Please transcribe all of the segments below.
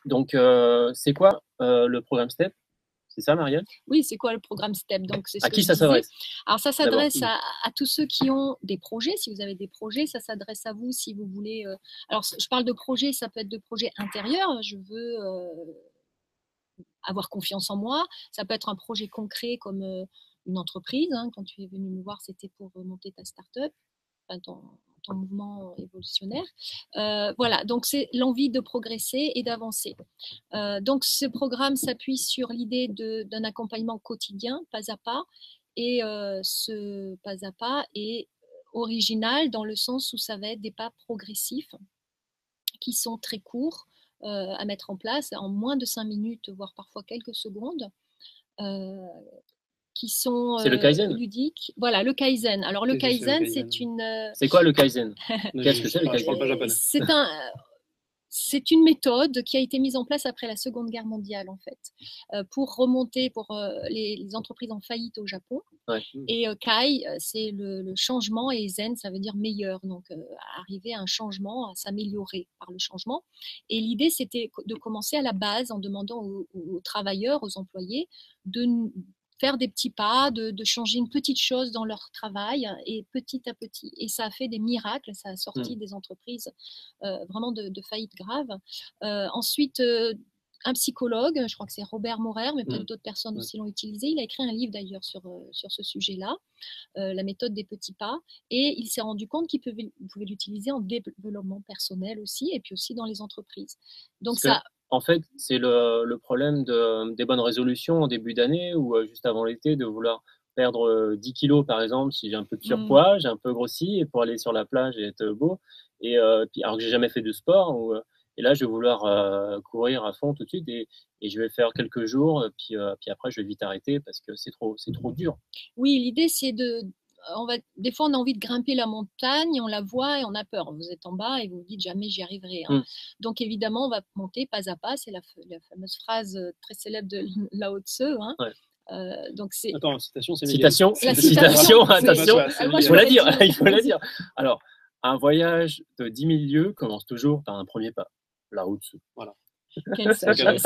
Donc, c'est quoi le programme STEP? C'est ça, Marielle? Oui, c'est quoi le programme STEP? Donc, c'est ce À que qui je ça disais. s'adresse? Alors, ça s'adresse à tous ceux qui ont des projets. Si vous avez des projets, ça s'adresse à vous si vous voulez. Alors, je parle de projets, ça peut être de projets intérieurs. Je veux avoir confiance en moi. Ça peut être un projet concret comme une entreprise. Hein. Quand tu es venu me voir, c'était pour monter ta start-up, enfin, ton mouvement évolutionnaire. Voilà, donc c'est l'envie de progresser et d'avancer. Donc ce programme s'appuie sur l'idée d'un accompagnement quotidien, pas à pas, et ce pas à pas est original dans le sens où ça va être des pas progressifs qui sont très courts à mettre en place en moins de 5 minutes, voire parfois quelques secondes. Qui sont C'est le Kaizen? ludiques. Voilà, le Kaizen. Alors le Kaizen, c'est une... C'est quoi le Kaizen? Qu'est-ce que c'est le Je parle pas Kaizen? japonais. C'est une méthode qui a été mise en place après la Seconde Guerre mondiale, en fait, pour remonter pour les entreprises en faillite au Japon. Ouais. Et Kai, c'est le changement, et Zen, ça veut dire meilleur. Donc, arriver à un changement, à s'améliorer par le changement. Et l'idée, c'était de commencer à la base en demandant aux travailleurs, aux employés, de faire des petits pas, de changer une petite chose dans leur travail, et petit à petit. Et ça a fait des miracles, ça a sorti des entreprises vraiment de faillite grave. Ensuite, un psychologue, je crois que c'est Robert Morer, mais peut-être d'autres personnes aussi l'ont utilisé. Il a écrit un livre d'ailleurs sur ce sujet-là, la méthode des petits pas, et il s'est rendu compte qu'il pouvait l'utiliser en développement personnel aussi, et puis aussi dans les entreprises. Donc ça... En fait, c'est le problème des bonnes résolutions en début d'année ou juste avant l'été, de vouloir perdre 10 kilos, par exemple, si j'ai un peu de surpoids, j'ai un peu grossi, et pour aller sur la plage et être beau. Et puis, alors que j'ai jamais fait de sport, et là, je vais vouloir courir à fond tout de suite, et je vais faire quelques jours, puis après, je vais vite arrêter parce que c'est trop dur. Oui, l'idée, c'est des fois, on a envie de grimper la montagne, on la voit et on a peur. Vous êtes en bas et vous vous dites jamais j'y arriverai. Hein. Donc évidemment, on va monter pas à pas. C'est la fameuse phrase très célèbre de Lao Tzu. Hein. Ouais. Donc c'est... Attends, citation, c'est citation, attention, il faut la dire, il faut la dire. Alors, un voyage de 10 000 lieues commence toujours par un premier pas. Lao Tzu. Voilà. Quelle sagesse.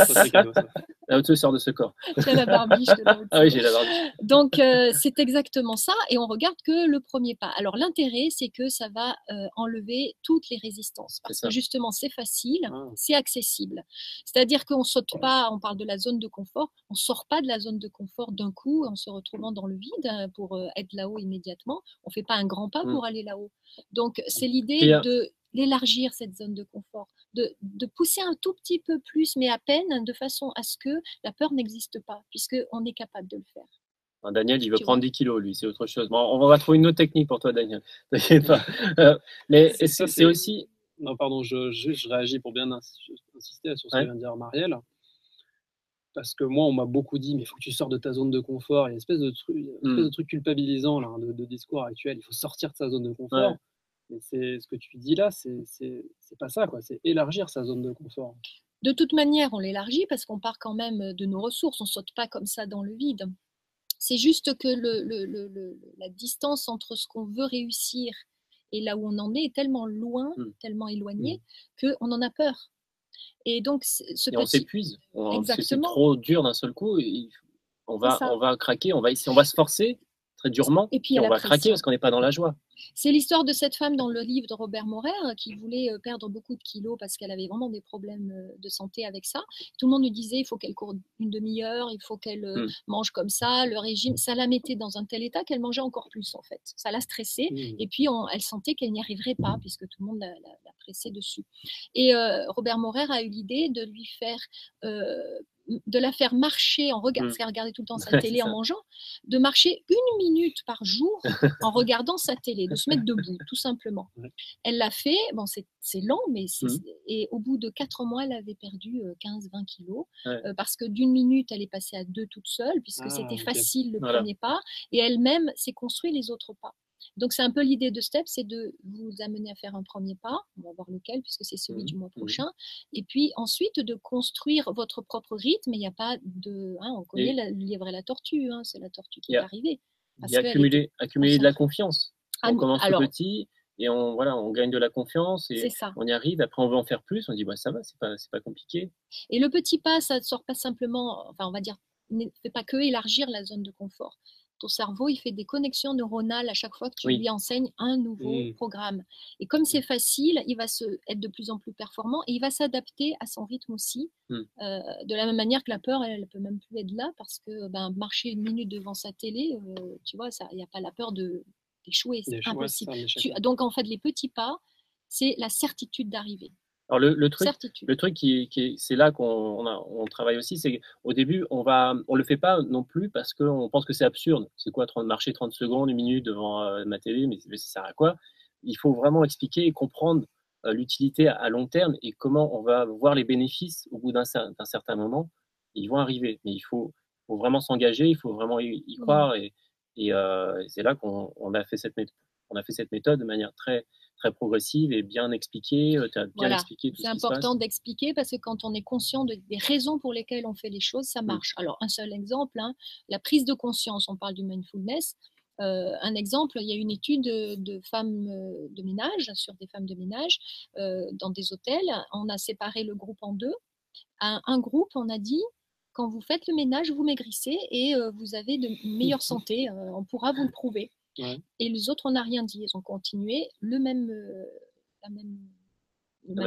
Lao Tzu sort de ce corps. Tu as la barbiche de Lao Tzu. Ah oui, j'ai la barbiche. Donc, c'est exactement ça, et on regarde que le premier pas. Alors, l'intérêt, c'est que ça va enlever toutes les résistances, parce que justement, c'est facile, c'est accessible. C'est-à-dire qu'on ne saute pas, on parle de la zone de confort, on ne sort pas de la zone de confort d'un coup en se retrouvant dans le vide pour être là-haut immédiatement. On ne fait pas un grand pas pour aller là-haut. Donc, c'est l'idée d'élargir cette zone de confort, de pousser un tout petit peu plus, mais à peine, de façon à ce que la peur n'existe pas, puisqu'on est capable de le faire. Daniel, il veut prendre 10 kilos, lui, c'est autre chose. Bon, on va trouver une autre technique pour toi, Daniel. T'inquiète pas. Mais c'est aussi... Non, pardon, je réagis pour bien insister sur ce que vient de dire Marielle. Parce que moi, on m'a beaucoup dit, mais il faut que tu sors de ta zone de confort. Il y a une espèce de truc culpabilisant là, de discours actuel. Il faut sortir de sa zone de confort. Ouais. Mais c'est ce que tu dis là, c'est pas ça, quoi. C'est élargir sa zone de confort. De toute manière, on l'élargit parce qu'on part quand même de nos ressources. On ne saute pas comme ça dans le vide. C'est juste que la distance entre ce qu'on veut réussir et là où on en est tellement loin, tellement éloigné, qu'on en a peur. Et donc, on s'épuise. C'est trop dur d'un seul coup. On va craquer, on va se forcer très durement, et on va craquer parce qu'on n'est pas dans la joie. C'est l'histoire de cette femme dans le livre de Robert Morer qui voulait perdre beaucoup de kilos parce qu'elle avait vraiment des problèmes de santé avec ça. Tout le monde lui disait il faut qu'elle court une demi-heure, il faut qu'elle mange comme ça, le régime. Ça la mettait dans un tel état qu'elle mangeait encore plus en fait. Ça l'a stressée et puis elle sentait qu'elle n'y arriverait pas puisque tout le monde la pressait dessus. Et Robert Morer a eu l'idée de lui faire... de la faire marcher parce qu'elle regardait tout le temps sa télé en mangeant, de marcher 1 minute par jour en regardant sa télé, de se mettre debout, tout simplement. Elle l'a fait, bon, c'est lent, mais et au bout de 4 mois, elle avait perdu 15-20 kilos, parce que d'1 minute, elle est passée à 2 toute seule, puisque c'était facile le premier pas, et elle-même s'est construit les autres pas. Donc, c'est un peu l'idée de STEP, c'est de vous amener à faire un premier pas, on va voir lequel, puisque c'est celui du mois prochain, et puis ensuite de construire votre propre rythme. Il n'y a pas de... on connaît le lièvre et la tortue, c'est la tortue qui est arrivée. Il y a accumuler de la confiance. On commence tout petit, et on gagne de la confiance et C'est ça. on y arrive. Après, on veut en faire plus. On dit, bah, ça va, c'est pas compliqué. Et le petit pas, ça ne sort pas simplement, enfin, on va dire, ne fait pas que élargir la zone de confort. Ton cerveau, il fait des connexions neuronales à chaque fois que tu lui enseignes un nouveau programme. Et comme c'est facile, il va être de plus en plus performant et il va s'adapter à son rythme aussi. De la même manière que la peur, elle peut même plus être là parce que marcher 1 minute devant sa télé, tu vois, il n'y a pas la peur d'échouer, c'est impossible. Donc en fait, les petits pas, c'est la certitude d'arriver. Alors le truc c'est là qu'on travaille aussi, c'est qu'au début, on le fait pas non plus parce qu'on pense que c'est absurde. C'est quoi, marcher 30 secondes, 1 minute devant ma télé, mais ça sert à quoi? Il faut vraiment expliquer et comprendre l'utilité à long terme et comment on va voir les bénéfices au bout d'un certain moment. Ils vont arriver, mais il faut vraiment s'engager, il faut vraiment y croire et c'est là qu'on a fait cette méthode de manière très progressive et bien expliquée. Tu as bien expliqué tout ce qui se passe. C'est important d'expliquer parce que quand on est conscient des raisons pour lesquelles on fait les choses, ça marche. Alors, un seul exemple, la prise de conscience, on parle du mindfulness. Un exemple, il y a une étude de femmes de ménage, sur des femmes de ménage dans des hôtels. On a séparé le groupe en deux. Un groupe, on a dit, quand vous faites le ménage, vous maigrissez et vous avez de meilleure santé. On pourra vous le prouver. Et les autres, on n'a rien dit. Ils ont continué le même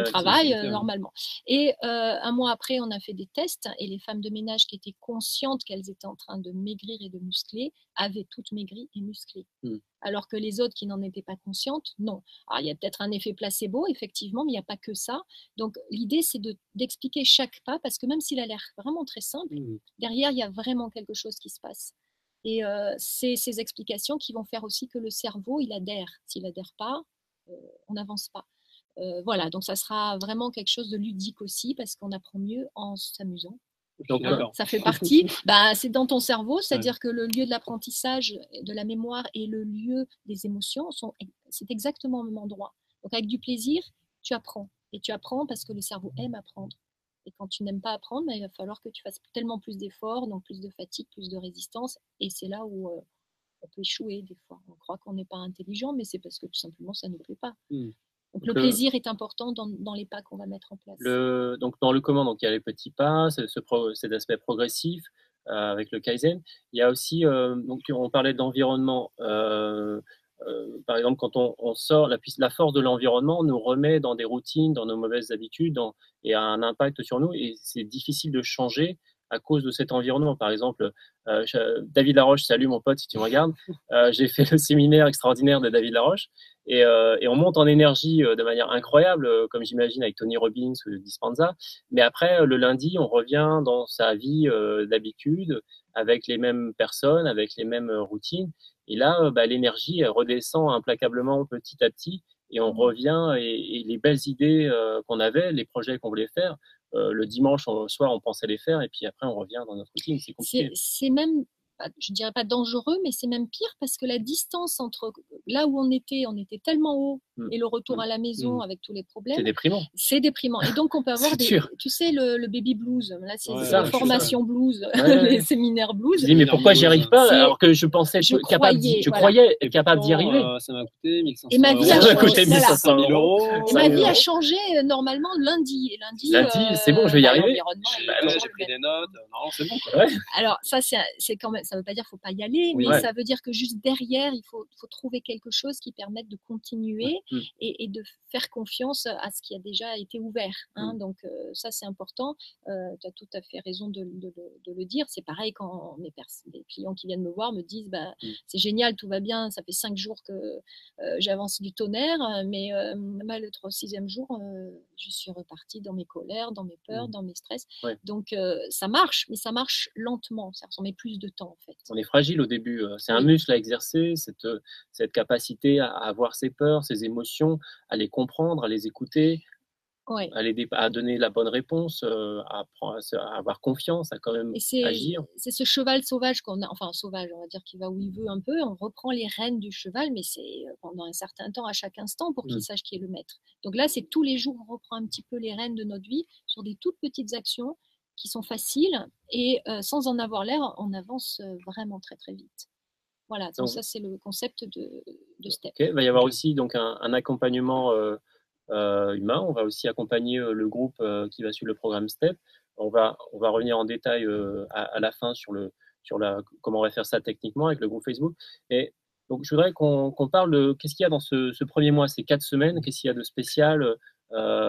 travail normalement. Et un mois après, on a fait des tests et les femmes de ménage qui étaient conscientes qu'elles étaient en train de maigrir et de muscler avaient toutes maigri et musclé. Alors que les autres qui n'en étaient pas conscientes, non. Alors, il y a peut-être un effet placebo, effectivement, mais il n'y a pas que ça. Donc, l'idée, c'est d'expliquer chaque pas parce que même s'il a l'air vraiment très simple, derrière, il y a vraiment quelque chose qui se passe. Et c'est ces explications qui vont faire aussi que le cerveau, il adhère. S'il n'adhère pas, on n'avance pas. Voilà, donc ça sera vraiment quelque chose de ludique aussi parce qu'on apprend mieux en s'amusant. Donc, ça fait partie, c'est dans ton cerveau, c'est-à-dire que le lieu de l'apprentissage, de la mémoire et le lieu des émotions, c'est exactement au même endroit. Donc avec du plaisir, tu apprends. Et tu apprends parce que le cerveau aime apprendre. Et quand tu n'aimes pas apprendre, il va falloir que tu fasses tellement plus d'efforts, donc plus de fatigue, plus de résistance. Et c'est là où on peut échouer des fois. On croit qu'on n'est pas intelligent, mais c'est parce que tout simplement, ça ne nous plaît pas. Donc le plaisir est important dans les pas qu'on va mettre en place. Donc dans le comment, donc il y a les petits pas, cet aspect progressif avec le Kaizen. Il y a aussi, donc on parlait d'environnement. Par exemple, quand on sort, la force de l'environnement nous remet dans des routines, dans nos mauvaises habitudes, et a un impact sur nous. Et c'est difficile de changer à cause de cet environnement. Par exemple, David Laroche, salut mon pote si tu me regardes. J'ai fait le séminaire extraordinaire de David Laroche. Et on monte en énergie de manière incroyable, comme j'imagine avec Tony Robbins ou Dispenza. Mais après, le lundi, on revient dans sa vie d'habitude, avec les mêmes personnes, avec les mêmes routines. Et là, l'énergie redescend implacablement petit à petit. Et on revient, et les belles idées qu'on avait, les projets qu'on voulait faire, le dimanche soir, on pensait les faire. Et puis après, on revient dans notre routine. C'est compliqué. C'est même, je dirais pas dangereux, mais c'est même pire parce que la distance entre là où on était tellement haut et le retour à la maison avec tous les problèmes. C'est déprimant. C'est déprimant. Et donc, on peut avoir tu sais, le baby blues. Là, c'est la formation blues, les séminaires blues. Je dis, mais pourquoi j'y arrive pas alors que je pensais capable d'y arriver. Ça m'a coûté 1500 et ma vie €. Et ma vie a changé normalement lundi. Et lundi, c'est bon, je vais y arriver. J'ai pris des notes. Non, c'est bon. Quoi. Alors, ça, c'est quand même, ça veut pas dire qu'il faut pas y aller, mais ça veut dire que juste derrière, il faut trouver quelque chose qui permette de continuer et de faire confiance à ce qui a déjà été ouvert. Donc, ça, c'est important. Tu as tout à fait raison de le dire. C'est pareil quand les clients qui viennent me voir me disent c'est génial, tout va bien, ça fait 5 jours que j'avance du tonnerre, mais le 6e jour, je suis repartie dans mes colères, dans mes peurs, dans mes stress. Donc, ça marche, mais ça marche lentement. Ça met plus de temps, en fait. On est fragile au début. C'est un muscle à exercer, cette capacité à avoir ses peurs, ses émotions, à les comprendre, à les écouter, à donner la bonne réponse, à avoir confiance, à quand même agir. C'est ce cheval sauvage qu'on a, enfin sauvage, on va dire, qui va où il veut un peu. On reprend les rênes du cheval, mais c'est pendant un certain temps, à chaque instant, pour qu'il sache qui est le maître. Donc là, c'est tous les jours, on reprend un petit peu les rênes de notre vie sur des toutes petites actions qui sont faciles et sans en avoir l'air, on avance vraiment très très vite. Voilà, donc ça c'est le concept steps. Okay. Il va y avoir aussi donc un accompagnement humain. On va aussi accompagner le groupe qui va suivre le programme STEP. On va revenir en détail à la fin sur comment on va faire ça techniquement avec le groupe Facebook. Et donc, je voudrais qu'on parle de qu'est-ce qu'il y a dans ce premier mois, ces 4 semaines, qu'est-ce qu'il y a de spécial.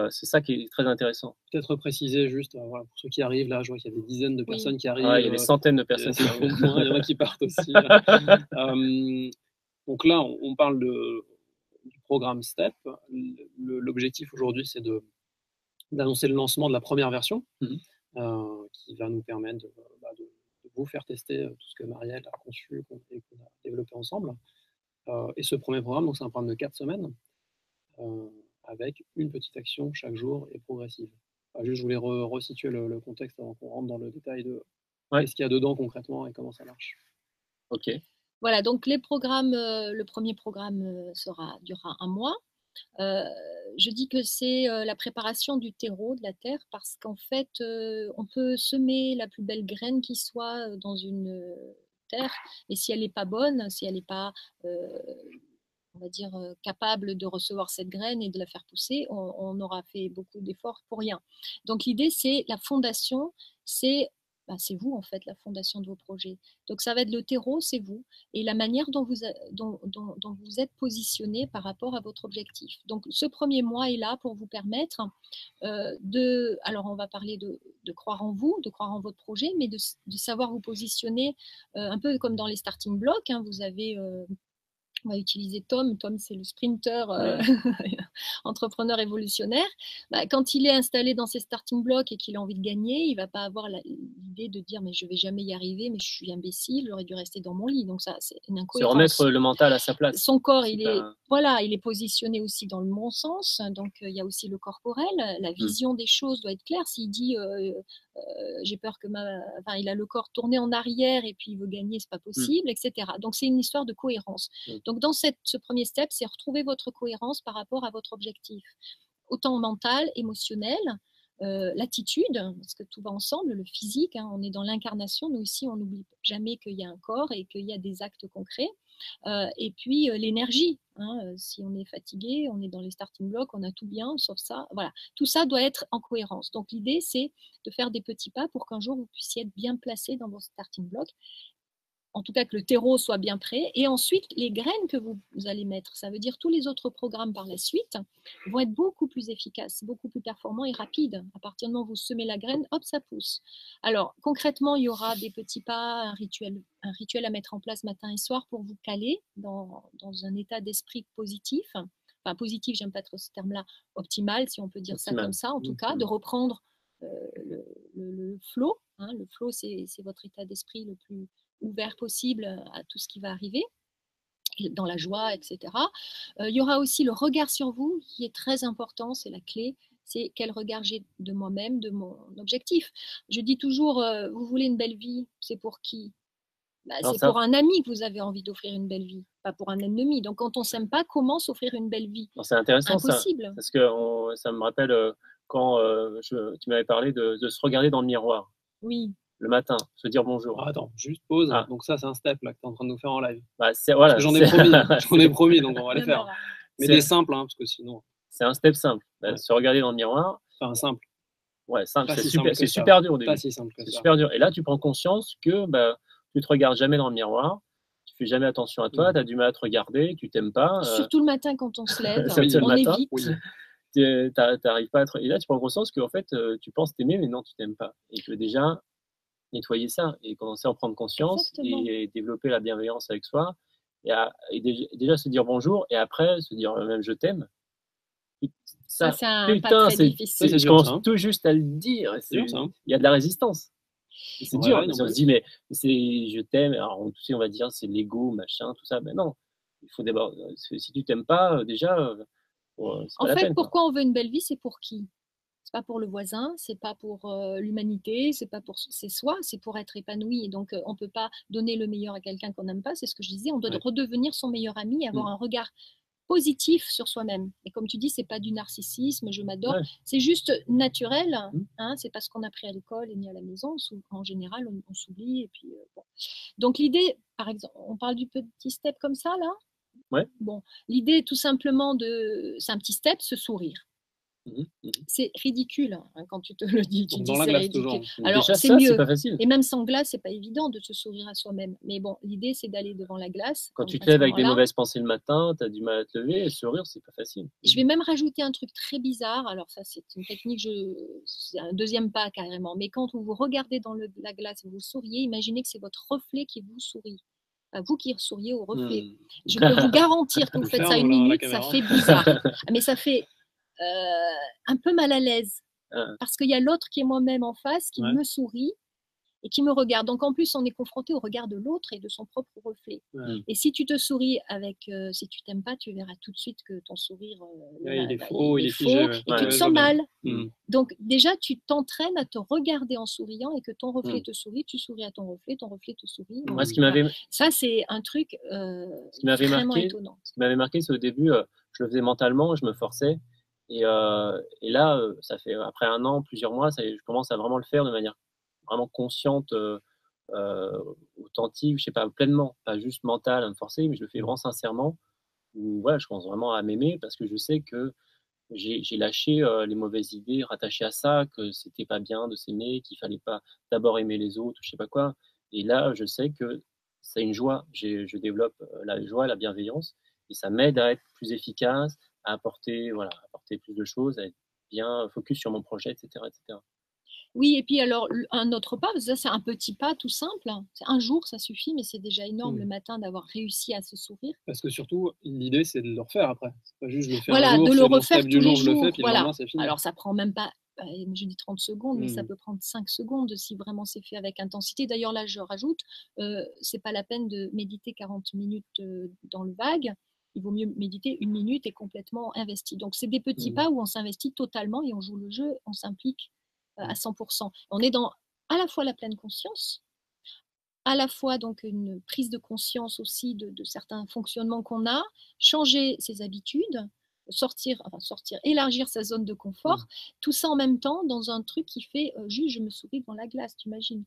C'est ça qui est très intéressant. Peut-être préciser juste, voilà, pour ceux qui arrivent là, je vois qu'il y a des dizaines de personnes qui arrivent. Il y a des centaines de personnes qui arrivent. Il y en a qui partent aussi. Donc là, on parle du programme STEP. L'objectif aujourd'hui, c'est d'annoncer le lancement de la première version, qui va nous permettre de vous faire tester tout ce que Marielle a conçu et qu'on a développé ensemble. Et ce premier programme, c'est un programme de 4 semaines, avec une petite action chaque jour et progressive. Juste, je voulais resituer le contexte avant qu'on rentre dans le détail de qu'est-ce qu'il y a dedans concrètement et comment ça marche. Ok. Voilà, donc les programmes, le premier programme durera 1 mois. Je dis que c'est la préparation du terreau, de la terre, parce qu'en fait, on peut semer la plus belle graine qui soit dans une terre, et si elle n'est pas bonne, si elle n'est pas, on va dire, capable de recevoir cette graine et de la faire pousser, on aura fait beaucoup d'efforts pour rien. Donc l'idée, c'est la fondation, c'est vous en fait, la fondation de vos projets. Donc ça va être le terreau, c'est vous, et la manière dont vous êtes positionné par rapport à votre objectif. Donc ce premier mois est là pour vous permettre alors on va parler de croire en vous, de croire en votre projet, mais de savoir vous positionner un peu comme dans les starting blocks. Vous avez on va utiliser Tom. Tom, c'est le sprinter entrepreneur révolutionnaire. Quand il est installé dans ses starting blocks et qu'il a envie de gagner, il ne va pas avoir l'idée de dire mais je ne vais jamais y arriver, mais je suis imbécile, j'aurais dû rester dans mon lit. Donc ça, c'est une incohérence. C'est remettre le mental à sa place. Son corps, il est positionné aussi dans le bon sens. Donc il y a aussi le corporel. La vision des choses doit être claire. S'il dit j'ai peur que il a le corps tourné en arrière et puis il veut gagner, c'est pas possible, etc. Donc c'est une histoire de cohérence. Donc dans ce premier step, c'est retrouver votre cohérence par rapport à votre objectif, autant mental, émotionnel, l'attitude, parce que tout va ensemble, le physique, on est dans l'incarnation, nous ici on n'oublie jamais qu'il y a un corps et qu'il y a des actes concrets, et puis l'énergie, si on est fatigué, on est dans les starting blocks, on a tout bien, sauf ça, voilà, tout ça doit être en cohérence. Donc l'idée c'est de faire des petits pas pour qu'un jour vous puissiez être bien placé dans vos starting blocks, en tout cas que le terreau soit bien prêt, et ensuite les graines que vous allez mettre, ça veut dire tous les autres programmes par la suite vont être beaucoup plus efficaces, beaucoup plus performants et rapides. À partir du moment où vous semez la graine, hop, ça pousse. Alors concrètement, il y aura des petits pas, un rituel à mettre en place matin et soir pour vous caler dans un état d'esprit positif. Enfin positif, j'aime pas trop ce terme-là, optimal, si on peut dire ça comme ça, en tout cas, de reprendre le flow. Le flow, c'est votre état d'esprit le plus ouvert possible à tout ce qui va arriver, dans la joie, etc. Il y aura aussi le regard sur vous qui est très important, c'est la clé, c'est quel regard j'ai de moi-même, de mon objectif. Je dis toujours, vous voulez une belle vie, c'est pour qui ? C'est pour un ami que vous avez envie d'offrir une belle vie, pas pour un ennemi. Donc quand on ne s'aime pas, comment s'offrir une belle vie ? C'est intéressant. Impossible. Ça, parce que ça me rappelle quand tu m'avais parlé de se regarder dans le miroir. Oui. Le matin, se dire bonjour. Attends, juste pause. Donc ça, c'est un step là que tu es en train de nous faire en live. Voilà, j'en ai promis, donc on va les faire. Mais des simples, parce que sinon... C'est un step simple. Se regarder dans le miroir. Enfin, simple. Ouais, simple. C'est super dur au début. Pas si simple que ça. C'est super dur. Et là, tu prends conscience que tu te regardes jamais dans le miroir, tu fais jamais attention à toi, tu as du mal à te regarder, tu t'aimes pas. Surtout le matin quand on se lève, on évite. T'arrives pas à être... Et là, tu prends conscience que en fait, tu penses t'aimer, mais non, tu t'aimes pas. Et que déjà, nettoyer ça et commencer à en prendre conscience. Exactement. Et développer la bienveillance avec soi et déjà se dire bonjour et après se dire même je t'aime. Ça c'est un pas très difficile. Je commence tout juste à le dire. Il y a de la résistance. C'est dur. On se dit mais je t'aime. Alors on va dire c'est l'ego, machin, tout ça. Mais non, il faut d'abord. Si tu t'aimes pas déjà. En fait, pourquoi on veut une belle vie, c'est pour qui ? C'est pas pour le voisin, c'est pas pour l'humanité, c'est soi, c'est pour être épanoui. Et donc on peut pas donner le meilleur à quelqu'un qu'on n'aime pas, c'est ce que je disais. On doit redevenir son meilleur ami, avoir un regard positif sur soi-même. Et comme tu dis, c'est pas du narcissisme, je m'adore, c'est juste naturel. C'est pas ce qu'on a appris à l'école et ni à la maison. En général, on s'oublie. Et puis bon. Donc l'idée, par exemple, on parle du petit step comme ça là. Ouais. Bon, l'idée tout simplement c'est un petit step, se sourire. C'est ridicule hein, quand tu te le dis, tu dis c'est ridicule. Alors c'est mieux. Pas facile. Et même sans glace, c'est pas évident de se sourire à soi-même. Mais bon, l'idée c'est d'aller devant la glace. Quand tu te lèves avec des mauvaises pensées le matin, tu as du mal à te lever et sourire, c'est pas facile. Je vais même rajouter un truc très bizarre. Alors ça, c'est une technique, c'est un deuxième pas carrément. Mais quand vous regardez dans la glace, vous souriez, imaginez que c'est votre reflet qui vous sourit. Vous qui souriez au reflet. Je peux vous garantir que vous faites ça une minute, ça fait bizarre. Mais ça fait un peu mal à l'aise. Parce qu'il y a l'autre qui est moi-même en face, qui me sourit et qui me regarde. Donc en plus, on est confronté au regard de l'autre et de son propre reflet. Et si tu te souris si tu t'aimes pas, tu verras tout de suite que ton sourire il est faux, et tu te sens mal. Donc déjà, tu t'entraînes à te regarder en souriant et que ton reflet te sourit, tu souris à ton reflet te sourit. Moi, ça, c'est un truc vraiment étonnant. Ce qui m'avait marqué, c'est au début, je le faisais mentalement, je me forçais. Et là, ça fait après 1 an, plusieurs mois, je commence à vraiment le faire de manière vraiment consciente, authentique, je sais pas, pleinement, pas juste mentale, à me forcer, mais je le fais vraiment sincèrement. Où voilà, je commence vraiment à m'aimer parce que je sais que j'ai lâché les mauvaises idées rattachées à ça, que c'était pas bien de s'aimer, qu'il fallait pas d'abord aimer les autres, je sais pas quoi. Et là, je sais que c'est une joie. Je développe la joie, la bienveillance, et ça m'aide à être plus efficace, à apporter plus de choses, à être bien focus sur mon projet, etc., etc. Oui, et puis alors, un autre pas, ça c'est un petit pas tout simple. Un jour, ça suffit, mais c'est déjà énorme le matin d'avoir réussi à se sourire. Parce que surtout, l'idée, c'est de le refaire après. C'est pas juste de le faire voilà, un jour, de le refaire tous les jours. Je le fais, puis le lendemain, c'est fini. Alors, ça prend même pas, je dis 30 secondes, mais ça peut prendre 5 secondes si vraiment c'est fait avec intensité. D'ailleurs, là, je rajoute, c'est pas la peine de méditer 40 minutes dans le vague. Il vaut mieux méditer 1 minute et complètement investi. Donc, c'est des petits pas où on s'investit totalement et on joue le jeu, on s'implique à 100%. On est dans à la fois la pleine conscience, à la fois donc une prise de conscience aussi de certains fonctionnements qu'on a, changer ses habitudes, élargir sa zone de confort, tout ça en même temps dans un truc qui fait juste je me souris devant la glace, tu imagines.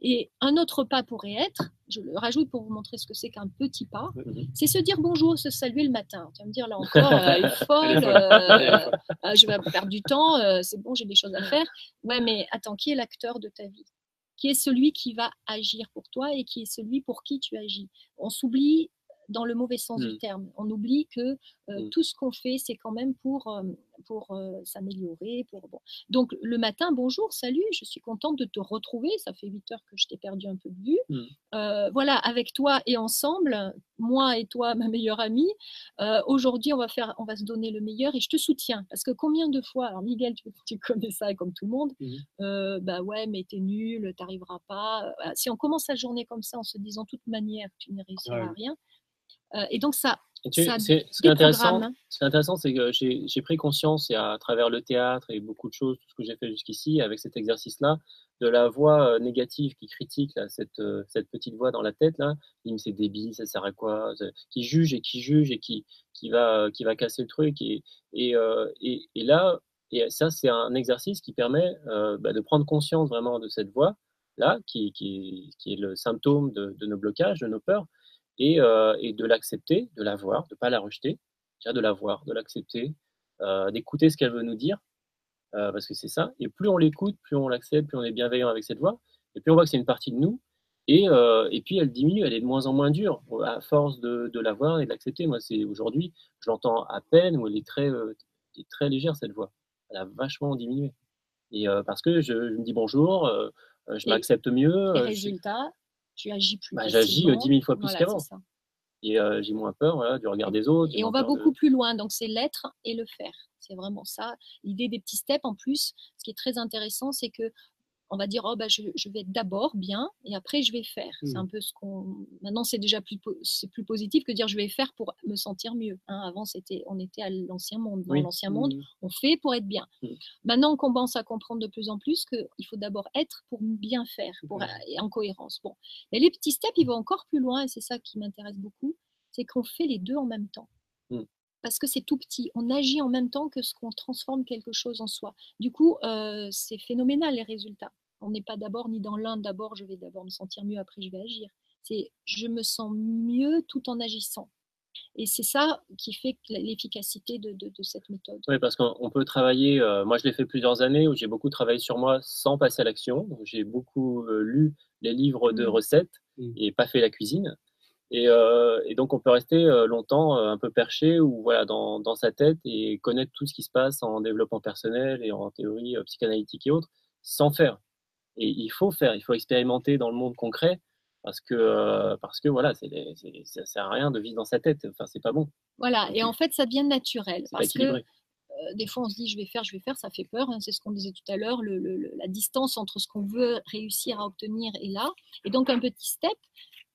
Et un autre pas pourrait être, je le rajoute pour vous montrer ce que c'est qu'un petit pas, c'est se dire bonjour, se saluer le matin. Tu vas me dire là encore, elle est folle, je vais perdre du temps, c'est bon, j'ai des choses à faire. Ouais, mais attends, qui est l'acteur de ta vie ? Qui est celui qui va agir pour toi et qui est celui pour qui tu agis. On s'oublie dans le mauvais sens du terme. On oublie que tout ce qu'on fait, c'est quand même pour s'améliorer. Bon. Donc, le matin, bonjour, salut, je suis contente de te retrouver. Ça fait 8 heures que je t'ai perdu un peu de vue. Voilà, avec toi et ensemble, moi et toi, ma meilleure amie, aujourd'hui, on va se donner le meilleur et je te soutiens. Parce que combien de fois, alors Miguel, tu connais ça comme tout le monde, bah ouais, mais t'es nul, t'arriveras pas. Si on commence la journée comme ça en se disant de toute manière, tu ne réussiras à rien. Et donc ça ce qui est intéressant, c'est que j'ai pris conscience, et à travers le théâtre et beaucoup de choses, tout ce que j'ai fait jusqu'ici, avec cet exercice-là, de la voix négative qui critique là, cette petite voix dans la tête là, qui me c'est débile, ça sert à quoi, qui juge et qui va casser le truc et là, et ça c'est un exercice qui permet de prendre conscience vraiment de cette voix là qui est le symptôme de nos blocages, de nos peurs. Et de l'accepter, de la voir, de ne pas la rejeter, déjà de la voir, de l'accepter, d'écouter ce qu'elle veut nous dire, parce que c'est ça. Et plus on l'écoute, plus on l'accepte, plus on est bienveillant avec cette voix, et puis on voit que c'est une partie de nous. Et puis elle diminue, elle est de moins en moins dure à force de la voir et de l'accepter. Moi, c'est aujourd'hui, je l'entends à peine, où elle est très légère cette voix. Elle a vachement diminué. Et parce que je me dis bonjour, je m'accepte mieux. Et résultat, tu agis plus j'agis 10 000 fois plus qu'avant. Et j'ai moins peur du regard des autres. Et on va beaucoup plus loin. Donc, c'est l'être et le faire. C'est vraiment ça. L'idée des petits steps, en plus, ce qui est très intéressant, c'est que on va dire, je vais être d'abord bien et après je vais faire. C'est un peu ce qu'on. Maintenant, c'est déjà plus positif que dire je vais faire pour me sentir mieux. Avant, on était à l'ancien monde. Dans l'ancien monde, on fait pour être bien. Maintenant, on commence à comprendre de plus en plus qu'il faut d'abord être pour bien faire, et en cohérence. Bon. Mais les petits steps, ils vont encore plus loin et c'est ça qui m'intéresse beaucoup. C'est qu'on fait les deux en même temps. Parce que c'est tout petit. On agit en même temps que ce qu'on transforme quelque chose en soi. Du coup, c'est phénoménal les résultats. On n'est pas d'abord ni dans l'un, d'abord je vais d'abord me sentir mieux, après je vais agir. C'est je me sens mieux tout en agissant. Et c'est ça qui fait l'efficacité de cette méthode. Oui, parce qu'on peut travailler, moi je l'ai fait plusieurs années où j'ai beaucoup travaillé sur moi sans passer à l'action. Donc j'ai beaucoup lu les livres de recettes et pas fait la cuisine. Et donc on peut rester longtemps un peu perché ou voilà dans sa tête et connaître tout ce qui se passe en développement personnel et en théorie psychanalytique et autres sans faire. Et il faut faire, il faut expérimenter dans le monde concret parce que voilà, ça sert à rien de vivre dans sa tête. Enfin, c'est pas bon. Voilà, et en fait, ça devient naturel parce que des fois, on se dit je vais faire, ça fait peur. Hein, c'est ce qu'on disait tout à l'heure, la distance entre ce qu'on veut réussir à obtenir et là. Et donc, un petit step,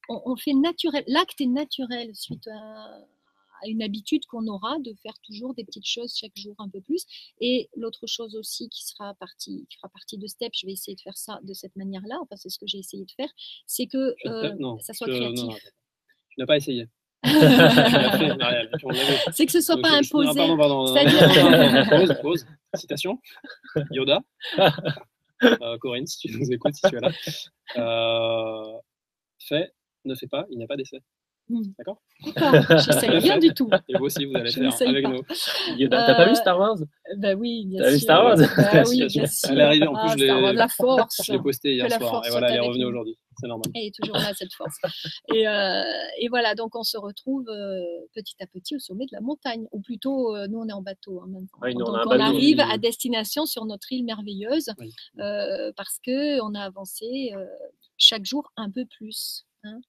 on fait naturel. L'acte est naturel suite à une habitude qu'on aura de faire toujours des petites choses chaque jour un peu plus. Et l'autre chose aussi qui fera partie de step, je vais essayer de faire ça de cette manière-là, enfin c'est ce que j'ai essayé de faire, c'est que ça soit créatif. Non, tu n'as pas essayé. C'est que ce soit pas imposé. Pardon. Pause. Citation. Yoda. Corinne, si tu nous écoutes, si tu es là. Fais, ne fais pas, il n'y a pas d'essai. D'accord. J'essaie rien du tout. Et vous aussi, vous allez faire avec nous. T'as pas vu Star Wars? Bah oui, bien sûr. T'as vu Star Wars? Bah oui, bien sûr. Elle est arrivée, en plus, la force. Je l'ai posté hier soir. Et voilà, elle est revenue aujourd'hui. C'est normal. Elle est toujours là, cette force. Et voilà, donc on se retrouve petit à petit au sommet de la montagne. Ou plutôt, nous, on est en bateau en même temps. Oui, donc on arrive à destination sur notre île merveilleuse parce qu'on a avancé chaque jour un peu plus. Hein.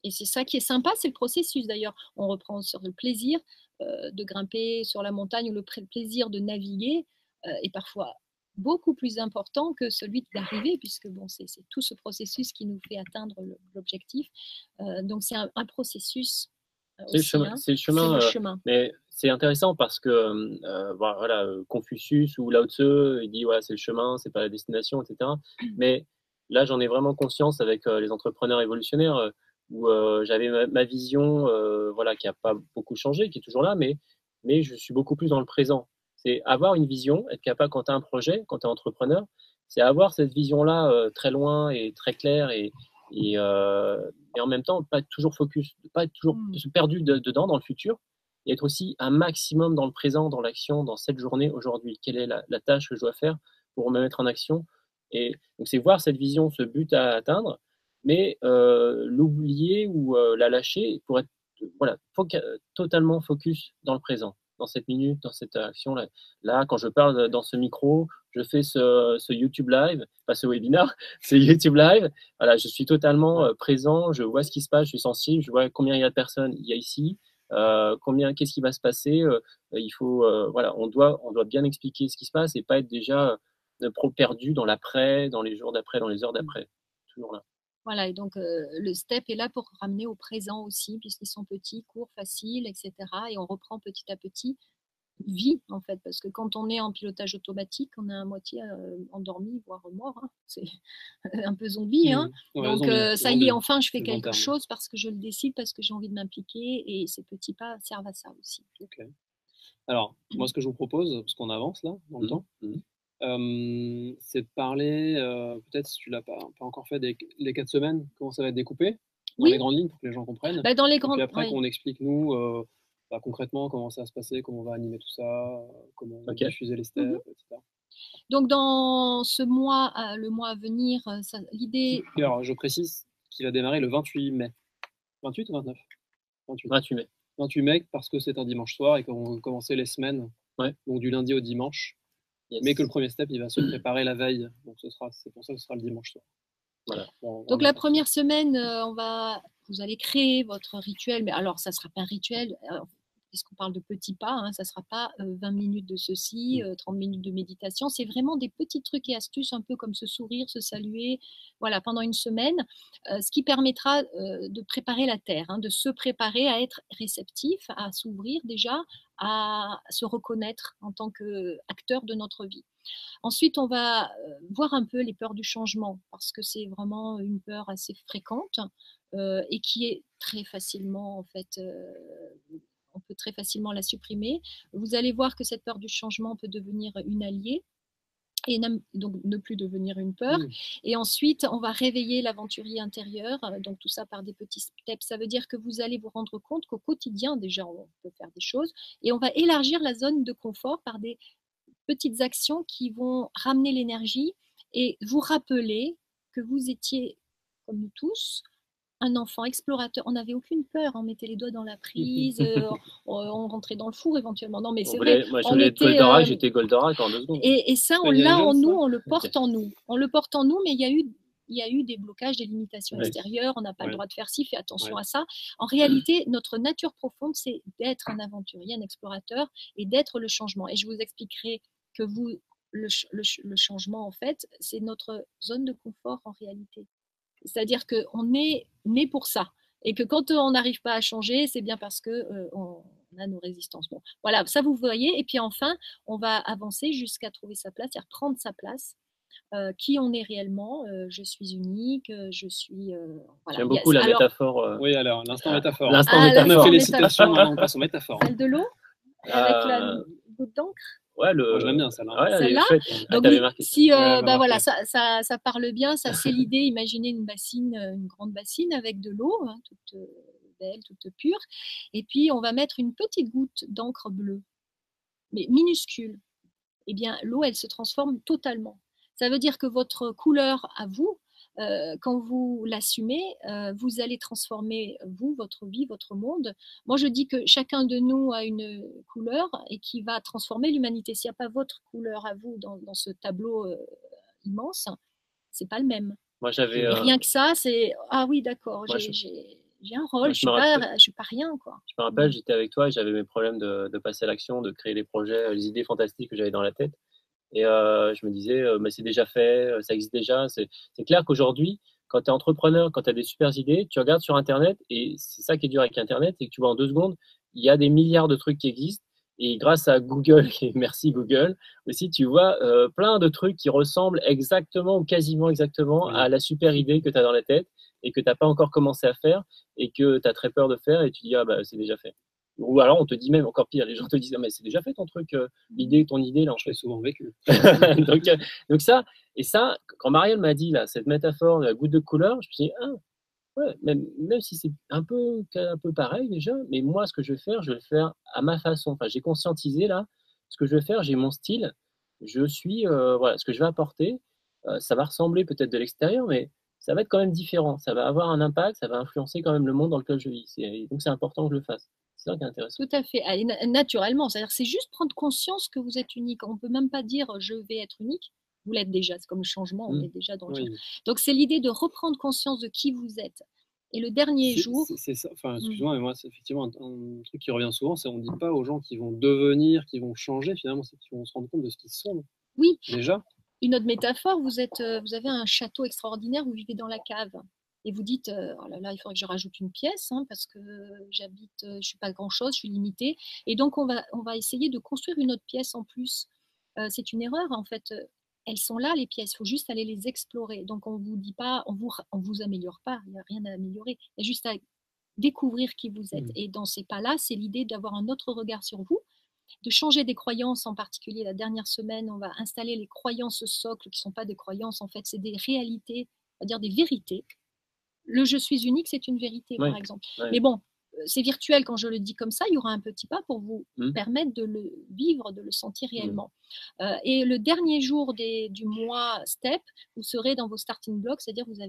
Et c'est ça qui est sympa, c'est le processus d'ailleurs. On reprend sur le plaisir de grimper sur la montagne ou le plaisir de naviguer est parfois beaucoup plus important que celui d'arriver, puisque bon, c'est tout ce processus qui nous fait atteindre l'objectif. Donc c'est un processus. C'est le chemin. Mais c'est intéressant parce que voilà, Confucius ou Lao Tzu, il dit voilà, c'est le chemin, c'est pas la destination, etc. Mais là, j'en ai vraiment conscience avec les entrepreneurs évolutionnaires où j'avais ma vision, voilà, qui a pas beaucoup changé, qui est toujours là, mais je suis beaucoup plus dans le présent. C'est avoir une vision, être capable quand tu as un projet, quand tu es entrepreneur, c'est avoir cette vision-là très loin et très claire et en même temps pas être toujours focus, pas être toujours perdu dedans dans le futur et être aussi un maximum dans le présent, dans l'action, dans cette journée aujourd'hui. Quelle est la tâche que je dois faire pour me mettre en action? Et donc c'est voir cette vision, ce but à atteindre, mais l'oublier ou la lâcher pour être voilà, totalement focus dans le présent, dans cette minute, dans cette action-là. Là, quand je parle dans ce micro, je fais ce YouTube Live, pas ce webinaire, c'est YouTube Live. Voilà, je suis totalement présent, je vois ce qui se passe, je suis sensible, je vois combien il y a de personnes il y a ici, qu'est-ce qui va se passer. Il faut, voilà, on doit bien expliquer ce qui se passe et pas être déjà perdu dans l'après, dans les jours d'après, dans les heures d'après. Toujours là. Voilà, et donc le step est là pour ramener au présent aussi, puisqu'ils sont petits, courts, faciles, etc. Et on reprend petit à petit vie, en fait, parce que quand on est en pilotage automatique, on est à moitié endormi, voire mort. Hein. C'est un peu zombie. Hein. Donc ça y est, enfin, je fais quelque chose parce que je le décide, parce que j'ai envie de m'impliquer, et ces petits pas servent à ça aussi. Okay. Alors, moi, ce que je vous propose, parce qu'on avance là, dans le temps, c'est de parler, peut-être si tu l'as pas encore fait, les 4 semaines, comment ça va être découpé, dans les grandes lignes, pour que les gens comprennent. Bah, dans les grandes... Et puis après, qu'on explique, nous, concrètement, comment ça va se passer, comment on va animer tout ça, comment on va diffuser les steps, etc. Donc, dans ce mois, le mois à venir, l'idée... Alors, je précise qu'il va démarrer le 28 mai. 28 ou 29 28 mai. 28 mai, parce que c'est un dimanche soir et qu'on va commencer les semaines, donc du lundi au dimanche. Yes. Mais que le premier step, il va se préparer la veille. Donc c'est pour ça que ce sera le dimanche soir. Voilà. Donc la première semaine, vous allez créer votre rituel. Mais alors, ça ne sera pas un rituel. Puisqu'on parle de petits pas, hein, ça ne sera pas 20 minutes de ceci, 30 minutes de méditation. C'est vraiment des petits trucs et astuces, un peu comme se sourire, se saluer, voilà, pendant une semaine, ce qui permettra de préparer la terre, hein, de se préparer à être réceptif, à s'ouvrir déjà, à se reconnaître en tant qu'acteur de notre vie. Ensuite, on va voir un peu les peurs du changement, parce que c'est vraiment une peur assez fréquente et qui est très facilement, en fait, on peut très facilement la supprimer. Vous allez voir que cette peur du changement peut devenir une alliée. et donc ne plus devenir une peur. Et ensuite, on va réveiller l'aventurier intérieur, donc tout ça par des petits steps. Ça veut dire que vous allez vous rendre compte qu'au quotidien, déjà, on peut faire des choses, et on va élargir la zone de confort par des petites actions qui vont ramener l'énergie et vous rappeler que vous étiez, comme nous tous, un enfant explorateur. On n'avait aucune peur, on mettait les doigts dans la prise, on rentrait dans le four éventuellement. Non, mais c'est vrai. Moi, je voulais être Goldorak, j'étais Goldorak en 2 secondes. Et ça, on l'a en nous, on le porte en nous. On le porte en nous, mais il y a eu des blocages, des limitations extérieures, on n'a pas le droit de faire ci, fais attention à ça. En réalité, notre nature profonde, c'est d'être un aventurier, un explorateur et d'être le changement. Et je vous expliquerai que le changement, en fait, c'est notre zone de confort en réalité. C'est-à-dire qu'on est né pour ça. Et que quand on n'arrive pas à changer, c'est bien parce qu'on a nos résistances. Bon, voilà, ça vous voyez. Et puis enfin, on va avancer jusqu'à trouver sa place, c'est-à-dire prendre sa place. Qui on est réellement, je suis unique, je suis. Voilà. J'aime beaucoup la métaphore. Oui, alors, l'instant métaphore. L'instant métaphore. On a fait les citations, on passe aux métaphores. Celle de l'eau avec la goutte d'encre. Ouais, je l'aime bien celle-là. Ouais, celle-là. Donc, si, voilà, ça parle bien, ça c'est l'idée. Imaginez une bassine, une grande bassine avec de l'eau, hein, toute belle, toute pure. Et puis, on va mettre une petite goutte d'encre bleue, mais minuscule. Eh bien, l'eau, elle se transforme totalement. Ça veut dire que votre couleur à vous, quand vous l'assumez, vous allez transformer vous, votre vie, votre monde. Moi, je dis que chacun de nous a une couleur et qui va transformer l'humanité. S'il n'y a pas votre couleur à vous dans ce tableau immense, c'est pas le même. Moi, j'avais. Rien que ça, c'est ah oui, d'accord. J'ai un rôle, je suis pas rien, quoi. Je me rappelle, j'étais avec toi et j'avais mes problèmes de passer à l'action, de créer les projets, les idées fantastiques que j'avais dans la tête. Et je me disais, mais c'est déjà fait, ça existe déjà. C'est clair qu'aujourd'hui, quand tu es entrepreneur, quand tu as des super idées, tu regardes sur Internet, et c'est ça qui est dur avec Internet, c'est que tu vois en 2 secondes, il y a des milliards de trucs qui existent. Et grâce à Google, et merci Google, aussi, tu vois plein de trucs qui ressemblent exactement ou quasiment exactement à la super idée que tu as dans la tête et que tu n'as pas encore commencé à faire et que tu as très peur de faire, et tu dis, ah bah c'est déjà fait. Ou alors on te dit même encore pire, les gens te disent, ah, mais c'est déjà fait ton truc, ton idée là. Je l'ai souvent vécu. donc ça, et ça, quand Marielle m'a dit là, cette métaphore de la goutte de couleur, je me suis dit, ah, ouais, même si c'est un peu pareil déjà, mais moi ce que je vais faire à ma façon. Enfin, j'ai conscientisé là, ce que je vais faire, j'ai mon style, je suis, voilà, ce que je vais apporter, ça va ressembler peut-être de l'extérieur, mais ça va être quand même différent, ça va avoir un impact, ça va influencer quand même le monde dans lequel je vis. Donc c'est important que je le fasse. C'est ça qui est intéressant. Tout à fait. Allez, naturellement, c'est-à-dire c'est juste prendre conscience que vous êtes unique. On ne peut même pas dire je vais être unique. Vous l'êtes déjà, c'est comme le changement, on est déjà dans le changement. Donc c'est l'idée de reprendre conscience de qui vous êtes. Et le dernier jour. C'est ça, enfin, excuse-moi, mais moi, c'est effectivement un truc qui revient souvent, c'est on ne dit pas aux gens qui vont devenir, qui vont changer, finalement, c'est qu'ils vont se rendre compte de ce qu'ils sont. Oui. Déjà. Une autre métaphore, vous avez un château extraordinaire, vous vivez dans la cave. Et vous dites, oh là là, il faudrait que je rajoute une pièce, hein, parce que j'habite, je ne suis pas grand-chose, je suis limitée. Et donc, on va essayer de construire une autre pièce en plus. C'est une erreur, en fait. Elles sont là, les pièces, il faut juste aller les explorer. Donc, on ne vous dit pas, on vous améliore pas, il n'y a rien à améliorer. Il y a juste à découvrir qui vous êtes. Et dans ces pas-là, c'est l'idée d'avoir un autre regard sur vous, de changer des croyances, en particulier la dernière semaine, on va installer les croyances socles, qui ne sont pas des croyances, en fait, c'est des réalités, on va dire des vérités. Le je suis unique, c'est une vérité, par exemple. Mais bon, c'est virtuel quand je le dis comme ça, il y aura un petit pas pour vous permettre de le vivre, de le sentir réellement. Et le dernier jour du mois STEP, vous serez dans vos starting blocks, c'est-à-dire vous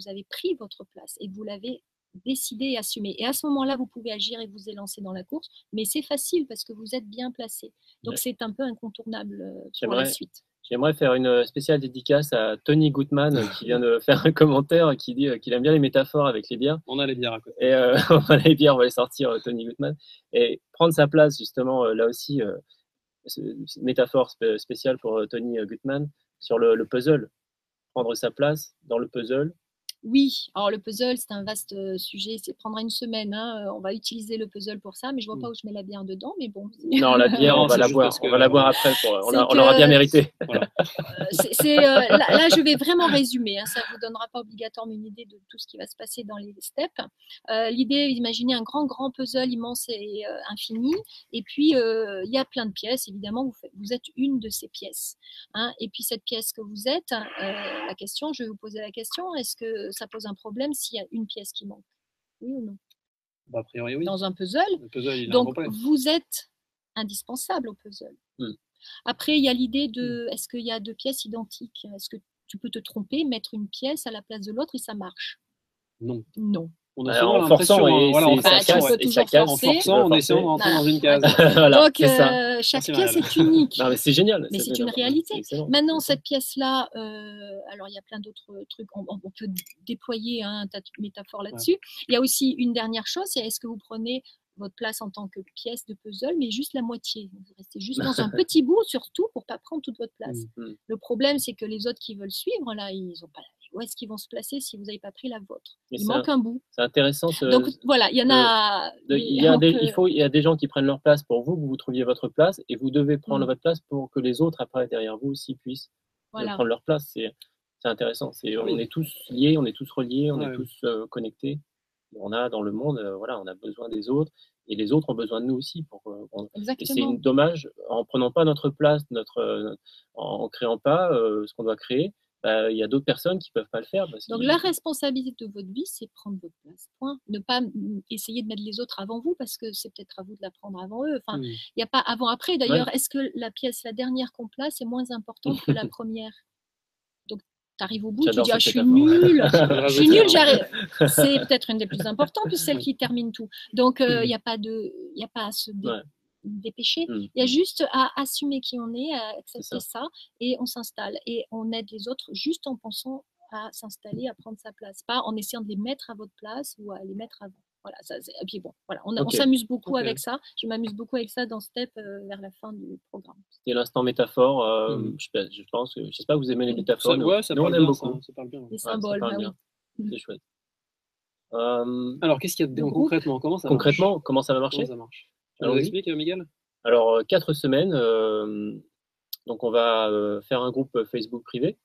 avez pris votre place et vous l'avez décidé et assumé. Et à ce moment-là, vous pouvez agir et vous élancer dans la course, mais c'est facile parce que vous êtes bien placé. Donc c'est un peu incontournable pour la suite. J'aimerais faire une spéciale dédicace à Tony Gutman qui vient de faire un commentaire qui dit qu'il aime bien les métaphores avec les bières. On a les bières à côté. Et on a les bières, on va les sortir, Tony Gutman. Et prendre sa place, justement, là aussi, métaphore spéciale pour Tony Gutman, sur le puzzle. Prendre sa place dans le puzzle Oui, alors le puzzle, c'est un vaste sujet, ça prendra une semaine, hein. On va utiliser le puzzle pour ça, mais je vois pas où je mets la bière dedans, mais bon. Non, la bière, on va la boire. On va la boire après. On l'aura bien mérité. Voilà. Là, je vais vraiment résumer, hein. Ça ne vous donnera pas obligatoirement une idée de tout ce qui va se passer dans les steps. L'idée, imaginez un grand puzzle immense et infini, et puis il y a plein de pièces. Évidemment, vous êtes une de ces pièces, hein. Et puis cette pièce que vous êtes, la question, je vais vous poser la question, est-ce que ça pose un problème s'il y a une pièce qui manque? Oui ou non? A priori, oui. Dans un puzzle. Le puzzle, il donc, vous êtes indispensable au puzzle. Après, il y a l'idée de, est-ce qu'il y a deux pièces identiques? Est-ce que tu peux te tromper, mettre une pièce à la place de l'autre et ça marche? Non. Non. On a souvent l'impression, en forçant, en essayant de rentrer dans une case. Voilà, donc, chaque pièce est unique. Non, mais c'est génial. Mais c'est une réalité. Maintenant, cette pièce-là, alors il y a plein d'autres trucs, on peut déployer un tas de métaphores là-dessus. Il y a aussi une dernière chose, c'est est-ce que vous prenez votre place en tant que pièce de puzzle, mais juste la moitié. Vous restez juste dans un petit bout, surtout pour ne pas prendre toute votre place. Le problème, c'est que les autres qui veulent suivre, là, ils n'ont pas la où est-ce qu'ils vont se placer si vous n'avez pas pris la vôtre? Il manque un bout. C'est intéressant. Donc voilà, il y en a. Il y a des gens qui prennent leur place pour vous, que vous trouviez votre place, et vous devez prendre votre place pour que les autres après derrière vous aussi puissent prendre leur place. C'est intéressant. On est tous liés, on est tous reliés, on est tous connectés. On a dans le monde, voilà, on a besoin des autres, et les autres ont besoin de nous aussi. Et c'est dommage, en prenant pas notre place, en créant pas ce qu'on doit créer. Il y a d'autres personnes qui ne peuvent pas le faire. Donc, la responsabilité de votre vie, c'est prendre votre place. Point. Ne pas essayer de mettre les autres avant vous, parce que c'est peut-être à vous de la prendre avant eux. Enfin, il n'y a pas avant-après. D'ailleurs, est-ce que la dernière qu'on place est moins importante que la première? Donc, tu arrives au bout, tu dis je suis nulle, j'arrive. C'est peut-être une des plus importantes, puis celle qui termine tout. Donc, il n'y a pas à se dépêcher. Il y a juste à assumer qui on est, à accepter ça, et on s'installe. Et on aide les autres juste en pensant à s'installer, à prendre sa place. Pas en essayant de les mettre à votre place ou à les mettre avant. Voilà, et puis bon, voilà, on s'amuse beaucoup avec ça. Je m'amuse beaucoup avec ça dans Step vers la fin du programme. C'était l'instant métaphore. J'espère que vous aimez les métaphores. Nous, on aime beaucoup. Ça parle bien. Les symboles, c'est chouette. Alors, qu'est-ce qu'il y a dedans concrètement? Comment ça marche? Tu nous expliques, Miguel? Alors, 4 semaines. Donc, on va faire un groupe Facebook privé.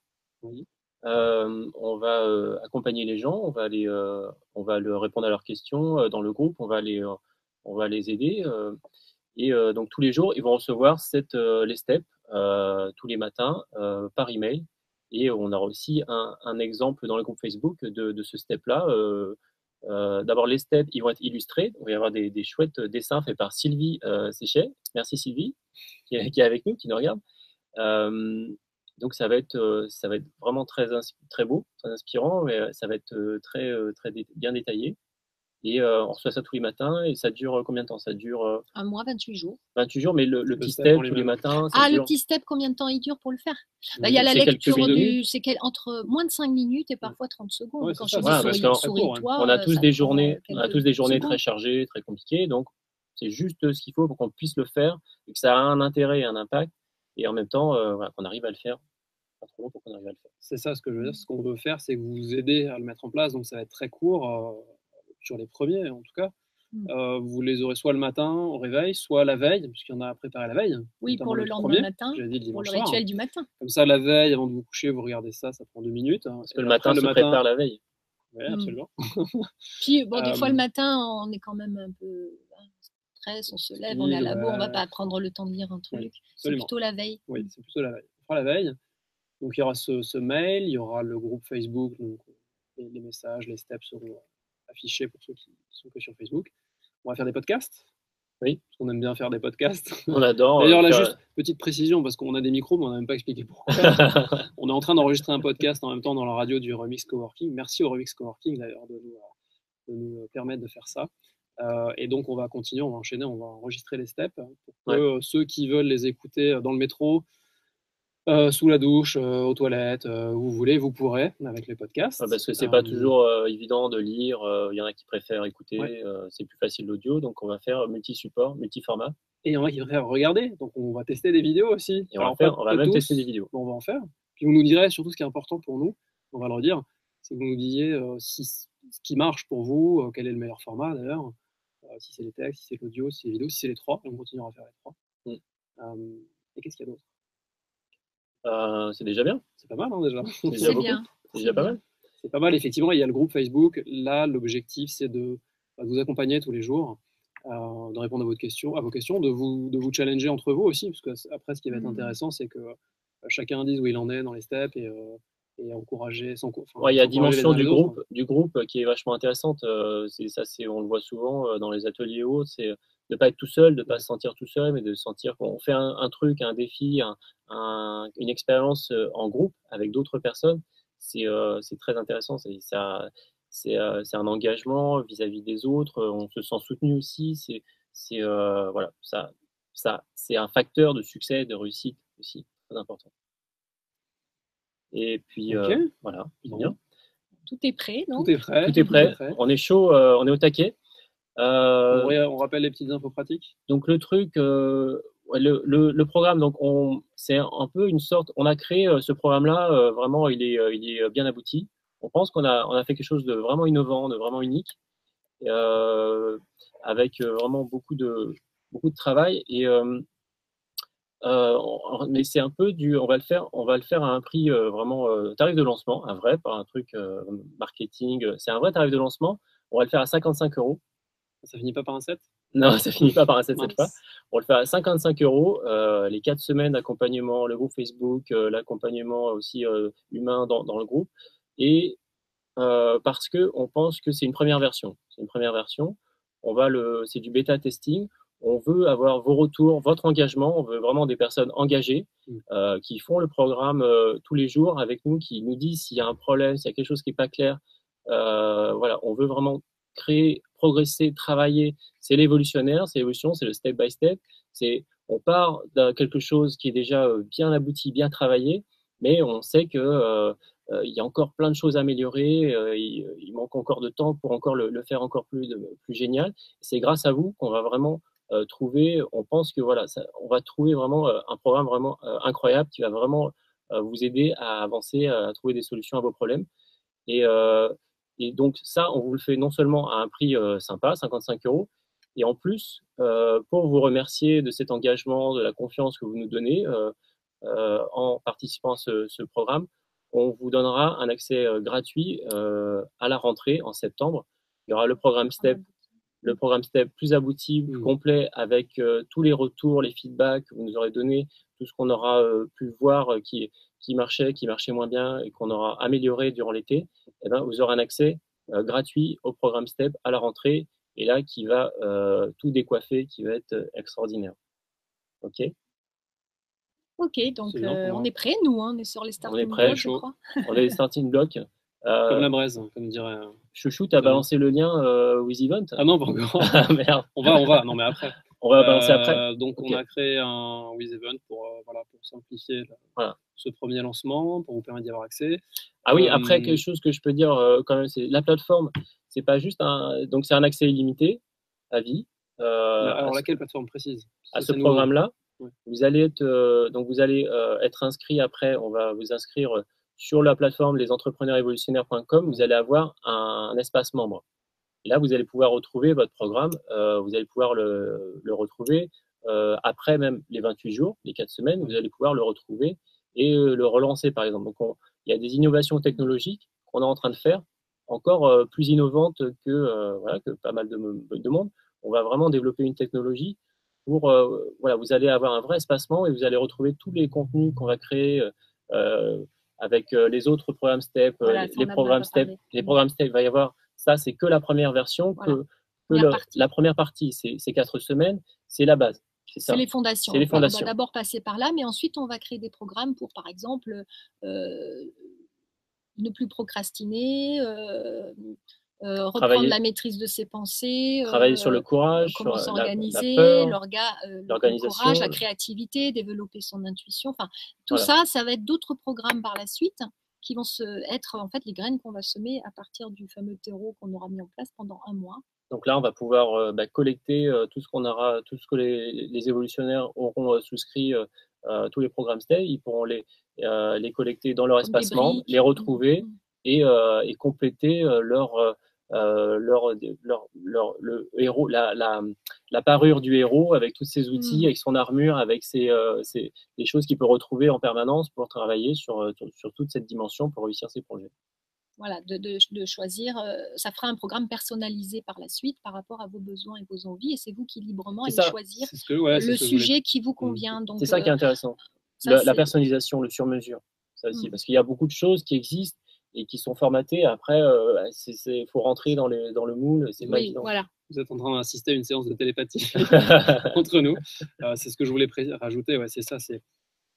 Oui. On va accompagner les gens. On va leur répondre à leurs questions dans le groupe. On va les aider. Et donc, tous les jours, ils vont recevoir les steps tous les matins par email. Et on aura aussi un exemple dans le groupe Facebook de ce step-là. D'abord, les steps, ils vont être illustrés. Il va y avoir des chouettes dessins faits par Sylvie Séchet. Merci Sylvie, qui est avec nous, qui nous regarde. Donc, ça va être vraiment très beau, très inspirant, mais ça va être très bien détaillé. Et on reçoit ça tous les matins. Et ça dure combien de temps? Ça dure un mois, 28 jours. 28 jours, mais le petit step tous les matins. Le petit step, combien de temps il dure pour le faire? Il y a la lecture c'est entre moins de 5 minutes et parfois 30 secondes. Quand je dis souris-toi, on a tous des journées très chargées, très compliquées. Donc, c'est juste ce qu'il faut pour qu'on puisse le faire et que ça a un intérêt et un impact. Et en même temps, qu'on arrive à le faire. Pas trop long pour qu'on arrive à le faire. C'est ça ce que je veux dire. Ce qu'on veut faire, c'est que vous aider à le mettre en place. Donc, ça va être très court. Sur les premiers, en tout cas. Vous les aurez soit le matin au réveil, soit la veille, puisqu'il y en a à préparer la veille. Oui, pour le lendemain matin, pour le rituel du matin. Comme ça, la veille, avant de vous coucher, vous regardez ça prend 2 minutes. Parce que le matin se prépare la veille. Oui, absolument. Puis, des fois, le matin, on est quand même un peu stress, on se lève, on est à la bourre, on ne va pas prendre le temps de lire un truc. C'est plutôt la veille. Oui, c'est plutôt la veille. On fera la veille. Donc, il y aura ce mail, il y aura le groupe Facebook, donc les messages, les steps seront affichés pour ceux qui sont que sur Facebook. On va faire des podcasts. Oui. Parce qu'on aime bien faire des podcasts. On adore. D'ailleurs, là, juste petite précision, parce qu'on a des micros, mais on n'a même pas expliqué pourquoi. On est en train d'enregistrer un podcast en même temps dans la radio du Remix Coworking. Merci au Remix Coworking, d'ailleurs, de nous permettre de faire ça. Et donc, on va continuer, on va enchaîner, on va enregistrer les steps pour que ceux qui veulent les écouter dans le métro, sous la douche, aux toilettes, où vous voulez, vous pourrez avec les podcasts. Parce que c'est pas toujours évident de lire. Il y en a qui préfèrent écouter. C'est plus facile l'audio, donc on va faire multi-support, multi-format. Et il y en a qui préfèrent regarder, donc on va tester des vidéos aussi. Et on va même tester des vidéos. On va en faire. Puis vous nous direz surtout ce qui est important pour nous. On va le redire. c'est que vous nous disiez ce qui marche pour vous, quel est le meilleur format d'ailleurs, si c'est les textes, si c'est l'audio, si c'est les vidéos, si c'est les trois, et on continuera à faire les trois. Et qu'est-ce qu'il y a d'autre? C'est déjà bien. C'est pas mal, hein, déjà. C'est bien. C'est déjà pas mal. C'est pas mal, effectivement. Il y a le groupe Facebook. Là, l'objectif, c'est de vous accompagner tous les jours, de répondre à vos questions, de vous challenger entre vous aussi, parce que après, ce qui va être intéressant, c'est que chacun dise où il en est dans les steps et encourager il y a la dimension du groupe qui est vachement intéressante. On le voit souvent dans les ateliers hauts, c'est de ne pas être tout seul, de ne pas se sentir tout seul, mais de sentir qu'on fait un truc, un défi, une expérience en groupe avec d'autres personnes. C'est très intéressant. C'est un engagement vis-à-vis des autres. On se sent soutenu aussi. Voilà, c'est un facteur de succès, de réussite aussi, très important. Et puis, voilà, bien. Tout est prêt, non? Tout est prêt. Tout est prêt. On est chaud, on est au taquet. On rappelle les petites infos pratiques. Donc, le truc, le programme, donc c'est un peu une sorte. On a créé ce programme-là, vraiment, il est bien abouti. On pense qu'on a fait quelque chose de vraiment innovant, de vraiment unique, avec vraiment beaucoup de travail. Et mais c'est un peu on va le faire à un prix vraiment tarif de lancement, un vrai, pas un truc marketing. C'est un vrai tarif de lancement. On va le faire à 55 €. Ça finit pas par un 7? Non, ça finit pas par un 7 cette fois. On le fait à 55 €, les 4 semaines d'accompagnement, le groupe Facebook, l'accompagnement aussi humain dans le groupe. Et parce qu'on pense que c'est une première version. C'est une première version. C'est du bêta testing. On veut avoir vos retours, votre engagement. On veut vraiment des personnes engagées qui font le programme tous les jours avec nous, qui nous disent s'il y a un problème, s'il y a quelque chose qui n'est pas clair. Voilà, on veut vraiment créer, progresser, travailler. C'est l'évolutionnaire, c'est l'évolution, c'est le step by step. On part de quelque chose qui est déjà bien abouti, bien travaillé, mais on sait que il y a encore plein de choses à améliorer. Il manque encore de temps pour encore le faire encore plus génial. C'est grâce à vous qu'on va vraiment trouver. On pense que voilà, on va trouver vraiment un programme vraiment incroyable qui va vraiment vous aider à avancer, à trouver des solutions à vos problèmes. Et donc ça, on vous le fait non seulement à un prix sympa, 55 €, et en plus, pour vous remercier de cet engagement, de la confiance que vous nous donnez en participant à ce programme, on vous donnera un accès gratuit à la rentrée en septembre. Il y aura le programme STEP plus abouti, plus complet, avec tous les retours, les feedbacks que vous nous aurez donnés, tout ce qu'on aura pu voir qui marchait moins bien et qu'on aura amélioré durant l'été. Eh ben, vous aurez un accès gratuit au programme STEP à la rentrée, et là qui va tout décoiffer, qui va être extraordinaire. Ok. Ok, donc on est prêts, nous, hein, on est sur les starting blocks, je crois. On est les starting blocks. Comme la braise, comme dirait. Chouchou, t'as balancé le lien with Event? Ah non, pas encore. Ah merde. On va, non mais après. On va balancer après. Donc on a créé un with Event pour simplifier ce premier lancement, pour vous permettre d'y avoir accès. Ah oui, après quelque chose que je peux dire quand même, c'est la plateforme. C'est pas juste donc c'est un accès illimité à vie. Alors laquelle plateforme précise? À ce programme-là. Ouais. Vous allez être inscrit après. On va vous inscrire sur la plateforme lesentrepreneursrévolutionnaires.com. Vous allez avoir un espace membre. Et là, vous allez pouvoir retrouver votre programme. Vous allez pouvoir le retrouver après même les 28 jours, les 4 semaines. Vous allez pouvoir le retrouver et le relancer, par exemple. Donc, il y a des innovations technologiques qu'on est en train de faire, encore plus innovantes que pas mal de monde. On va vraiment développer une technologie pour, vous allez avoir un vrai espacement et vous allez retrouver tous les contenus qu'on va créer avec les autres programmes STEP, les programmes STEP. Les programmes STEP, il va y avoir, ça c'est que la première version, la première partie, c'est 4 semaines, c'est la base. C'est les fondations. On va d'abord passer par là, mais ensuite on va créer des programmes pour, par exemple, ne plus procrastiner, reprendre la maîtrise de ses pensées, travailler sur le courage, comment s'organiser, l'organisation, le courage, la créativité, développer son intuition. Enfin, tout ça va être d'autres programmes par la suite qui vont être en fait les graines qu'on va semer à partir du fameux terreau qu'on aura mis en place pendant 1 mois. Donc là, on va pouvoir collecter tout ce qu'on aura, tout ce que les évolutionnaires auront souscrit, tous les programmes STEP. Ils pourront les collecter dans leur espacement, les retrouver et compléter le héros, la parure du héros avec tous ses outils, avec son armure, avec les choses qu'il peut retrouver en permanence pour travailler sur toute cette dimension pour réussir ses projets. Voilà, de choisir, ça fera un programme personnalisé par la suite par rapport à vos besoins et vos envies, et c'est vous qui librement allez choisir le sujet qui vous convient. C'est ça qui est intéressant, la personnalisation, le sur-mesure, ça aussi, parce qu'il y a beaucoup de choses qui existent et qui sont formatées. Après, il faut rentrer dans le moule, c'est pas évident. Voilà. Vous êtes en train d'assister à une séance de télépathie entre nous. C'est ce que je voulais rajouter, ouais, c'est ça, c'est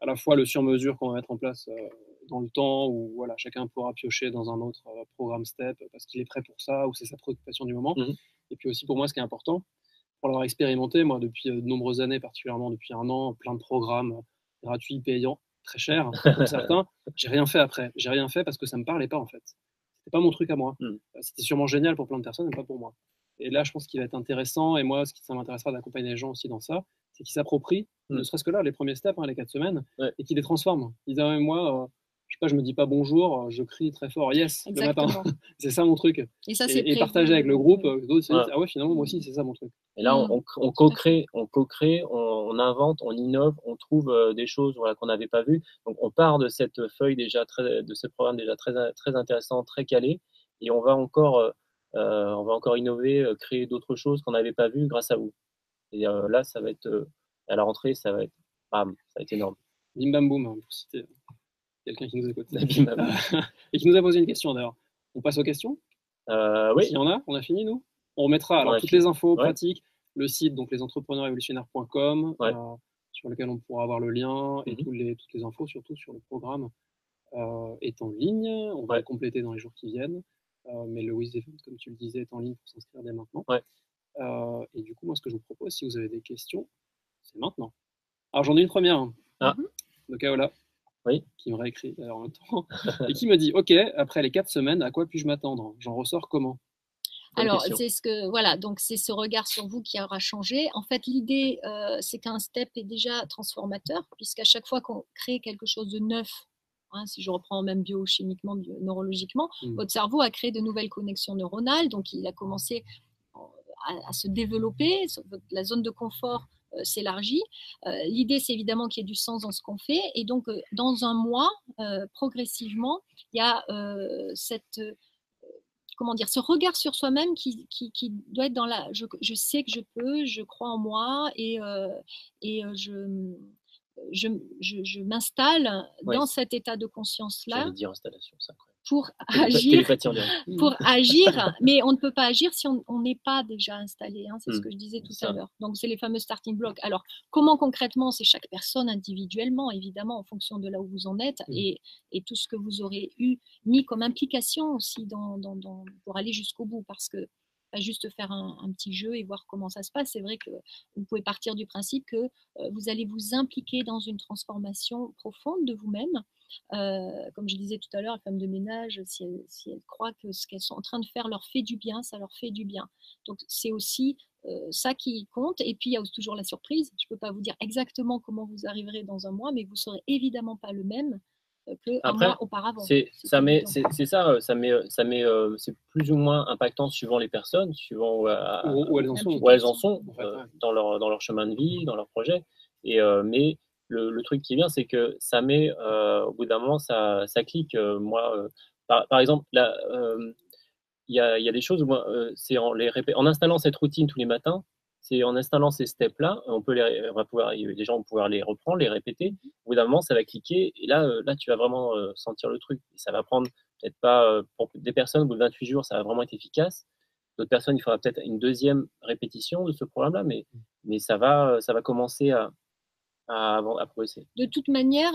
à la fois le sur-mesure qu'on va mettre en place dans le temps, où voilà, chacun pourra piocher dans un autre programme STEP parce qu'il est prêt pour ça, ou c'est sa préoccupation du moment. Et puis aussi pour moi, ce qui est important, pour l'avoir expérimenté, moi, depuis de nombreuses années, particulièrement depuis 1 an, plein de programmes gratuits, payants, très chers pour certains, j'ai rien fait après. J'ai rien fait parce que ça me parlait pas, en fait. C'était pas mon truc à moi. C'était sûrement génial pour plein de personnes, mais pas pour moi. Et là, je pense qu'il va être intéressant, et moi, ça m'intéressera d'accompagner les gens aussi dans ça, c'est qu'ils s'approprient, ne serait-ce que là, les premiers steps, les 4 semaines, et qu'ils les transforment. Ils disent, moi, je sais pas, je me dis pas bonjour, je crie très fort, yes, exactement. Le matin. C'est ça mon truc. Et ça, et partager avec le groupe, d'autres se disent, ah ouais, finalement, moi aussi, c'est ça mon truc. Et là, on co-crée, on invente, on innove, on trouve des choses qu'on n'avait pas vues. Donc, on part de cette feuille de ce programme déjà très, très intéressant, très calé, et on va encore innover, créer d'autres choses qu'on n'avait pas vues grâce à vous. Et là, ça va être, à la rentrée, ça va être énorme. Bim bam boum, pour citer quelqu'un qui nous écoute. Et qui nous a posé une question d'ailleurs. On passe aux questions? Oui. S'il y en a, on a fini, nous? On remettra toutes les infos pratiques, le site, donc lesentrepreneursrévolutionnaires.com, sur lequel on pourra avoir le lien, et toutes les infos, surtout sur le programme, est en ligne. On va le compléter dans les jours qui viennent. Mais le With Event, comme tu le disais, est en ligne pour s'inscrire dès maintenant. Et du coup, moi, ce que je vous propose, si vous avez des questions, c'est maintenant. Alors, j'en ai une première. De Kaola. Qui me réécrit d'ailleurs en même temps, et qui me dit, ok, après les 4 semaines, à quoi puis-je m'attendre? J'en ressors comment? Alors, c'est donc c'est ce regard sur vous qui aura changé. En fait, l'idée, c'est qu'un step est déjà transformateur, puisqu'à chaque fois qu'on crée quelque chose de neuf, si je reprends même biochimiquement, neurologiquement, votre cerveau a créé de nouvelles connexions neuronales, donc il a commencé à se développer, la zone de confort s'élargit. L'idée, c'est évidemment qu'il y ait du sens dans ce qu'on fait, et donc dans un mois, progressivement, il y a ce regard sur soi-même qui doit être dans la je sais que je peux, je crois en moi, et je m'installe dans cet état de conscience-là. J'allais dire installation, c'est incroyable. Pour agir, mais on ne peut pas agir si on n'est pas déjà installé, c'est ce que je disais tout à l'heure. Donc, c'est les fameux starting blocks. Alors, comment concrètement? C'est chaque personne individuellement, évidemment, en fonction de là où vous en êtes, et tout ce que vous aurez mis comme implication aussi pour aller jusqu'au bout, parce que pas juste faire un petit jeu et voir comment ça se passe. C'est vrai que vous pouvez partir du principe que vous allez vous impliquer dans une transformation profonde de vous-même. Comme je disais tout à l'heure, les femmes de ménage, si elles croient que ce qu'elles sont en train de faire leur fait du bien, ça leur fait du bien. Donc c'est aussi ça qui compte. Et puis il y a toujours la surprise. Je ne peux pas vous dire exactement comment vous arriverez dans un mois, mais vous ne serez évidemment pas le même qu'un mois auparavant. C'est plus ou moins impactant suivant les personnes, suivant où elles en sont dans leur chemin de vie, dans leur projet. Mais le truc qui est bien, c'est que ça met, au bout d'un moment, ça clique. Moi, par exemple, là, il y a des choses où c'est en installant cette routine tous les matins, c'est en installant ces steps-là, les gens vont pouvoir les reprendre, les répéter. Au bout d'un moment, ça va cliquer, et là, tu vas vraiment sentir le truc. Et ça va prendre peut-être pas, pour des personnes, au bout de 28 jours, ça va vraiment être efficace. D'autres personnes, il faudra peut-être une deuxième répétition de ce programme-là, mais ça va commencer à progresser. De toute manière,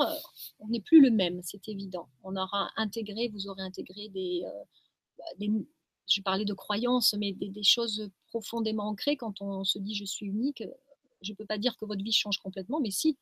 on n'est plus le même, c'est évident. Vous aurez intégré je parlais de croyances, mais des choses profondément ancrées. Quand on se dit je suis unique, je ne peux pas dire que votre vie change complètement, mais si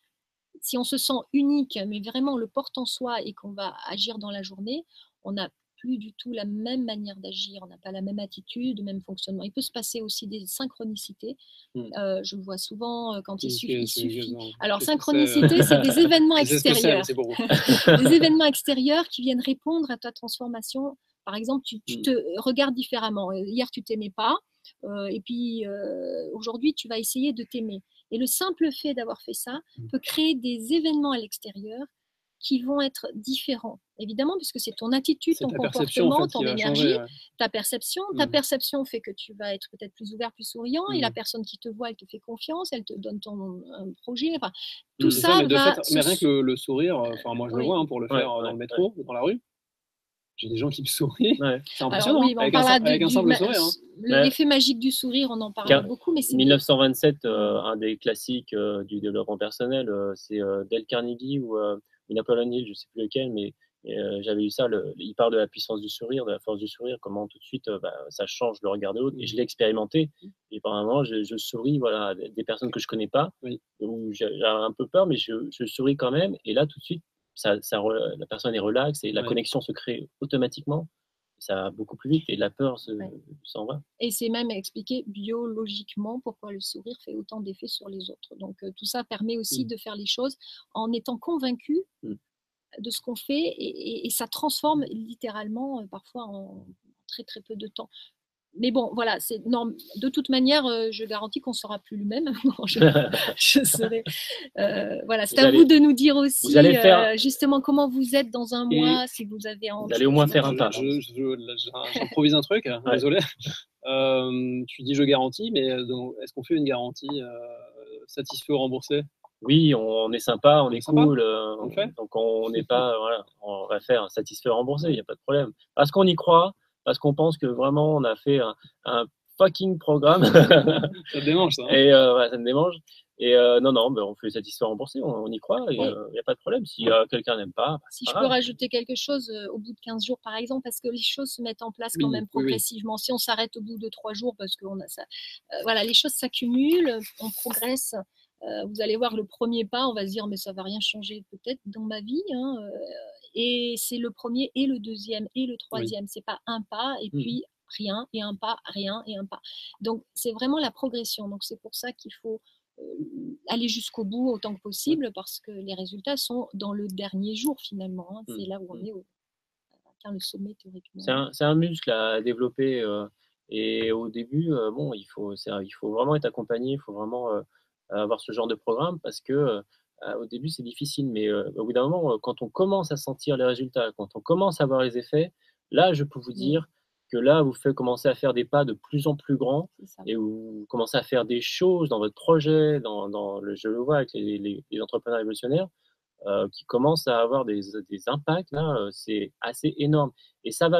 on se sent unique, mais vraiment on le porte en soi et qu'on va agir dans la journée, on n'a plus du tout la même manière d'agir, on n'a pas la même attitude, le même fonctionnement. Il peut se passer aussi des synchronicités. Je le vois souvent quand il suffit. Alors, synchronicité, c'est des événements extérieurs. Des événements extérieurs qui viennent répondre à ta transformation. Par exemple, tu te regardes différemment. Hier, tu t'aimais pas. Et puis, aujourd'hui, tu vas essayer de t'aimer. Et le simple fait d'avoir fait ça peut créer des événements à l'extérieur qui vont être différents, évidemment, puisque c'est ton attitude, ton comportement, en fait, ton énergie, ta perception. Ta perception fait que tu vas être peut-être plus ouvert, plus souriant, et la personne qui te voit, elle te fait confiance, elle te donne un projet. Enfin, tout ça va... Mais rien que le sourire, moi je le vois pour le faire dans le métro, dans la rue. J'ai des gens qui me sourient. C'est impressionnant. Alors, oui, avec un simple sourire. L'effet magique du sourire, on en parle beaucoup, mais c'est 1927, un des classiques du développement personnel, c'est Dale Carnegie ou Napoleon Hill, je ne sais plus lequel, mais j'avais eu ça. Il parle de la puissance du sourire, de la force du sourire, comment tout de suite ça change le regard de l'autre. Et je l'ai expérimenté. Et par un moment, je souris à des personnes que je ne connais pas, où j'ai un peu peur, mais je souris quand même. Et là, tout de suite, la personne est relaxe et la connexion se crée automatiquement. Ça va beaucoup plus vite et la peur s'en va. Et c'est même expliqué biologiquement pourquoi le sourire fait autant d'effets sur les autres. Donc tout ça permet aussi de faire les choses en étant convaincu de ce qu'on fait et ça transforme littéralement parfois en très très peu de temps. Mais bon, voilà, de toute manière, je garantis qu'on ne sera plus le même. je serai. Voilà, c'est à vous de nous dire aussi justement comment vous êtes dans un mois, si vous avez envie. Vous allez au moins faire un pas. J'improvise un truc, désolé. Tu dis je garantis, mais est-ce qu'on fait une garantie satisfait ou remboursé? Oui, on est sympa, on est cool, donc on n'est pas, on va faire un satisfait remboursé, il n'y a pas de problème. Parce qu'on y croit, parce qu'on pense que vraiment on a fait un fucking programme. Ça te démange, ça. Et ça me démange. Et non, on fait satisfait remboursé, on y croit, il n'y a pas de problème. Si quelqu'un n'aime pas, si je peux rajouter quelque chose au bout de 15 jours, par exemple, parce que les choses se mettent en place quand même progressivement. Si on s'arrête au bout de 3 jours, parce qu'on a ça, les choses s'accumulent, on progresse. Vous allez voir le premier pas, on va se dire mais ça va rien changer peut-être dans ma vie, et c'est le premier et le deuxième et le troisième. C'est pas un pas et puis rien et un pas, rien et un pas. Donc c'est vraiment la progression. Donc c'est pour ça qu'il faut aller jusqu'au bout autant que possible parce que les résultats sont dans le dernier jour finalement. C'est là où on est atteint le sommet théoriquement. C'est un muscle à développer et au début, il faut vraiment être accompagné, il faut vraiment avoir ce genre de programme parce que au début c'est difficile, mais au bout d'un moment, quand on commence à sentir les résultats, quand on commence à voir les effets, là je peux vous dire que là vous commencer à faire des pas de plus en plus grands et vous commencez à faire des choses dans votre projet, je le vois avec les entrepreneurs évolutionnaires qui commencent à avoir des impacts là, c'est assez énorme et ça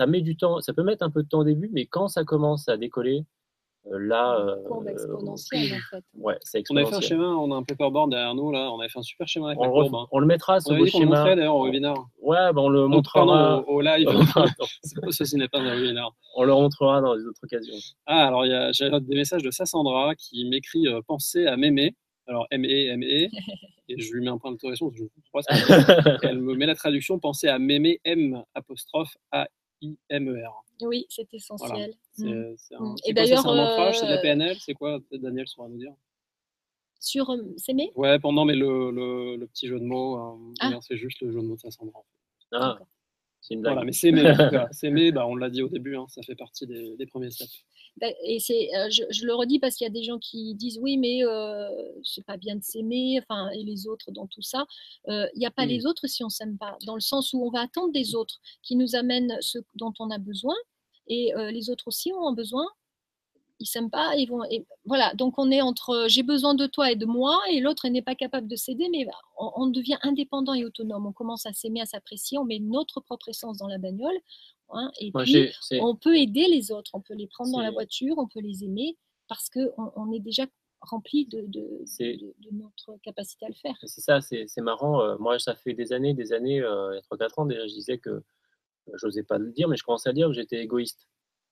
met du temps, ça peut mettre un peu de temps au début, mais quand ça commence à décoller. Courbe exponentielle en fait. Ouais, c'est exponentiel. On avait fait un schéma, on a un paperboard derrière nous là, on avait fait un super schéma avec la courbe. On le mettra ce beau schéma. On le montrait d'ailleurs au webinaire. Ouais, on le montrera au live. Ceci n'est pas un webinaire. On le montrera dans les autres occasions. Alors j'ai des messages de Sassandra qui m'écrit pensez à m'aimer. Alors M-E, et je lui mets un point d'interrogation, je ne comprends pas ce qu'elle me met la traduction pensez à m'aimer, M''A''I''M''E''R. Oui, c'est essentiel. Voilà. Et d'ailleurs, c'est un ancrage, c'est de la PNL, c'est quoi? Peut-être Daniel saura nous dire. Sur s'aimer? Ouais, mais le petit jeu de mots, c'est juste le jeu de mots de Sassandra. C'est une blague. Voilà, mais s'aimer, en tout cas. S'aimer, on l'a dit au début, ça fait partie des premiers steps. Et je le redis parce qu'il y a des gens qui disent oui, mais c'est pas bien de s'aimer, et les autres dans tout ça. Il n'y a pas les autres si on s'aime pas, dans le sens où on va attendre des autres qui nous amènent ce dont on a besoin, et les autres aussi ont besoin. Ils s'aiment pas, voilà. Donc on est entre j'ai besoin de toi et de moi, et l'autre n'est pas capable de s'aider, mais on devient indépendant et autonome. On commence à s'aimer, à s'apprécier, on met notre propre essence dans la bagnole. Et puis, on peut aider les autres, on peut les prendre dans la voiture, on peut les aimer parce qu'on est déjà rempli de notre capacité à le faire. C'est ça, c'est marrant. Moi, ça fait des années, il y a 3-4 ans déjà, je disais que, je n'osais pas le dire, mais je commençais à dire que j'étais égoïste.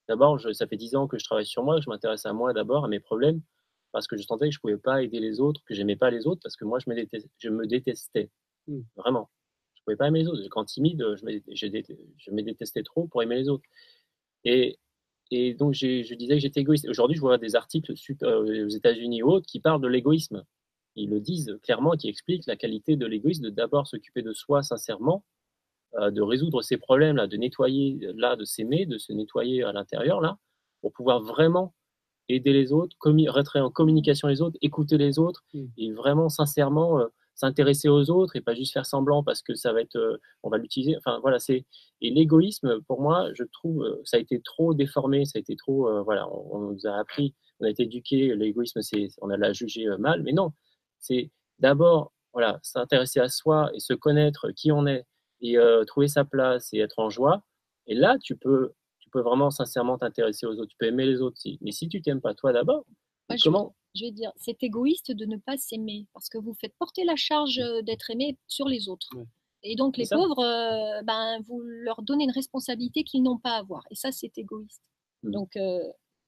D'abord, ça fait 10 ans que je travaille sur moi, que je m'intéresse à moi d'abord, à mes problèmes, parce que je sentais que je ne pouvais pas aider les autres, que je n'aimais pas les autres, parce que moi, je me détestais. Vraiment. Je pouvais pas aimer les autres. Quand timide, je me détestais trop pour aimer les autres. Et donc, je disais que j'étais égoïste. Aujourd'hui, je vois des articles aux États-Unis ou autres qui parlent de l'égoïsme. Ils le disent clairement, qui expliquent la qualité de l'égoïsme, de d'abord s'occuper de soi sincèrement, de résoudre ses problèmes, là, de nettoyer, là, de s'aimer, de se nettoyer à l'intérieur, là, pour pouvoir vraiment aider les autres, rentrer en communication les autres, écouter les autres, et vraiment, sincèrement, s'intéresser aux autres et pas juste faire semblant parce que ça va être, on va l'utiliser. Enfin, voilà, et l'égoïsme, pour moi, je trouve, ça a été trop déformé, ça a été trop, voilà, on nous a appris, on a été éduqué, l'égoïsme, on a l'a jugé mal, mais non, c'est d'abord, voilà, s'intéresser à soi et se connaître qui on est et trouver sa place et être en joie. Et là, tu peux vraiment sincèrement t'intéresser aux autres. Tu peux aimer les autres. Mais si tu t'aimes pas toi d'abord, comment? Je vais dire, c'est égoïste de ne pas s'aimer parce que vous faites porter la charge d'être aimé sur les autres. Ouais. Et donc, les pauvres, vous leur donnez une responsabilité qu'ils n'ont pas à avoir. Et ça, c'est égoïste. Donc,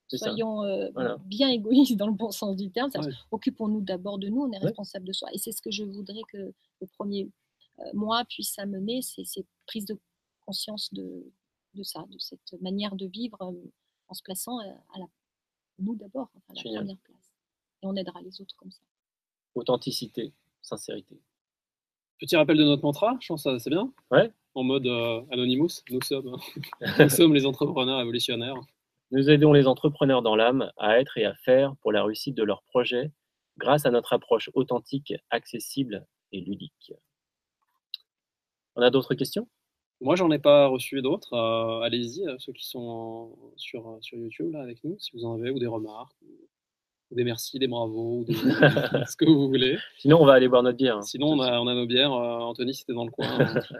soyons bien égoïstes dans le bon sens du terme. Occupons-nous d'abord de nous, on est responsable de soi. Et c'est ce que je voudrais que le premier mois puisse amener, c'est cette prise de conscience de ça, de cette manière de vivre en se plaçant nous d'abord, à la première place. Et on aidera les autres comme ça. Authenticité, sincérité. Petit rappel de notre mantra, je pense que c'est bien. Ouais. En mode Anonymous, nous sommes les entrepreneurs évolutionnaires. Nous aidons les entrepreneurs dans l'âme à être et à faire pour la réussite de leurs projets grâce à notre approche authentique, accessible et ludique. On a d'autres questions? Moi, j'en ai pas reçu d'autres. Allez-y, ceux qui sont sur YouTube là, avec nous, si vous en avez, ou des remarques, ou des merci, des bravos, ou ce que vous voulez. Sinon, on va aller boire notre bière. Hein. Sinon, on a nos bières. Anthony, c'était dans le coin.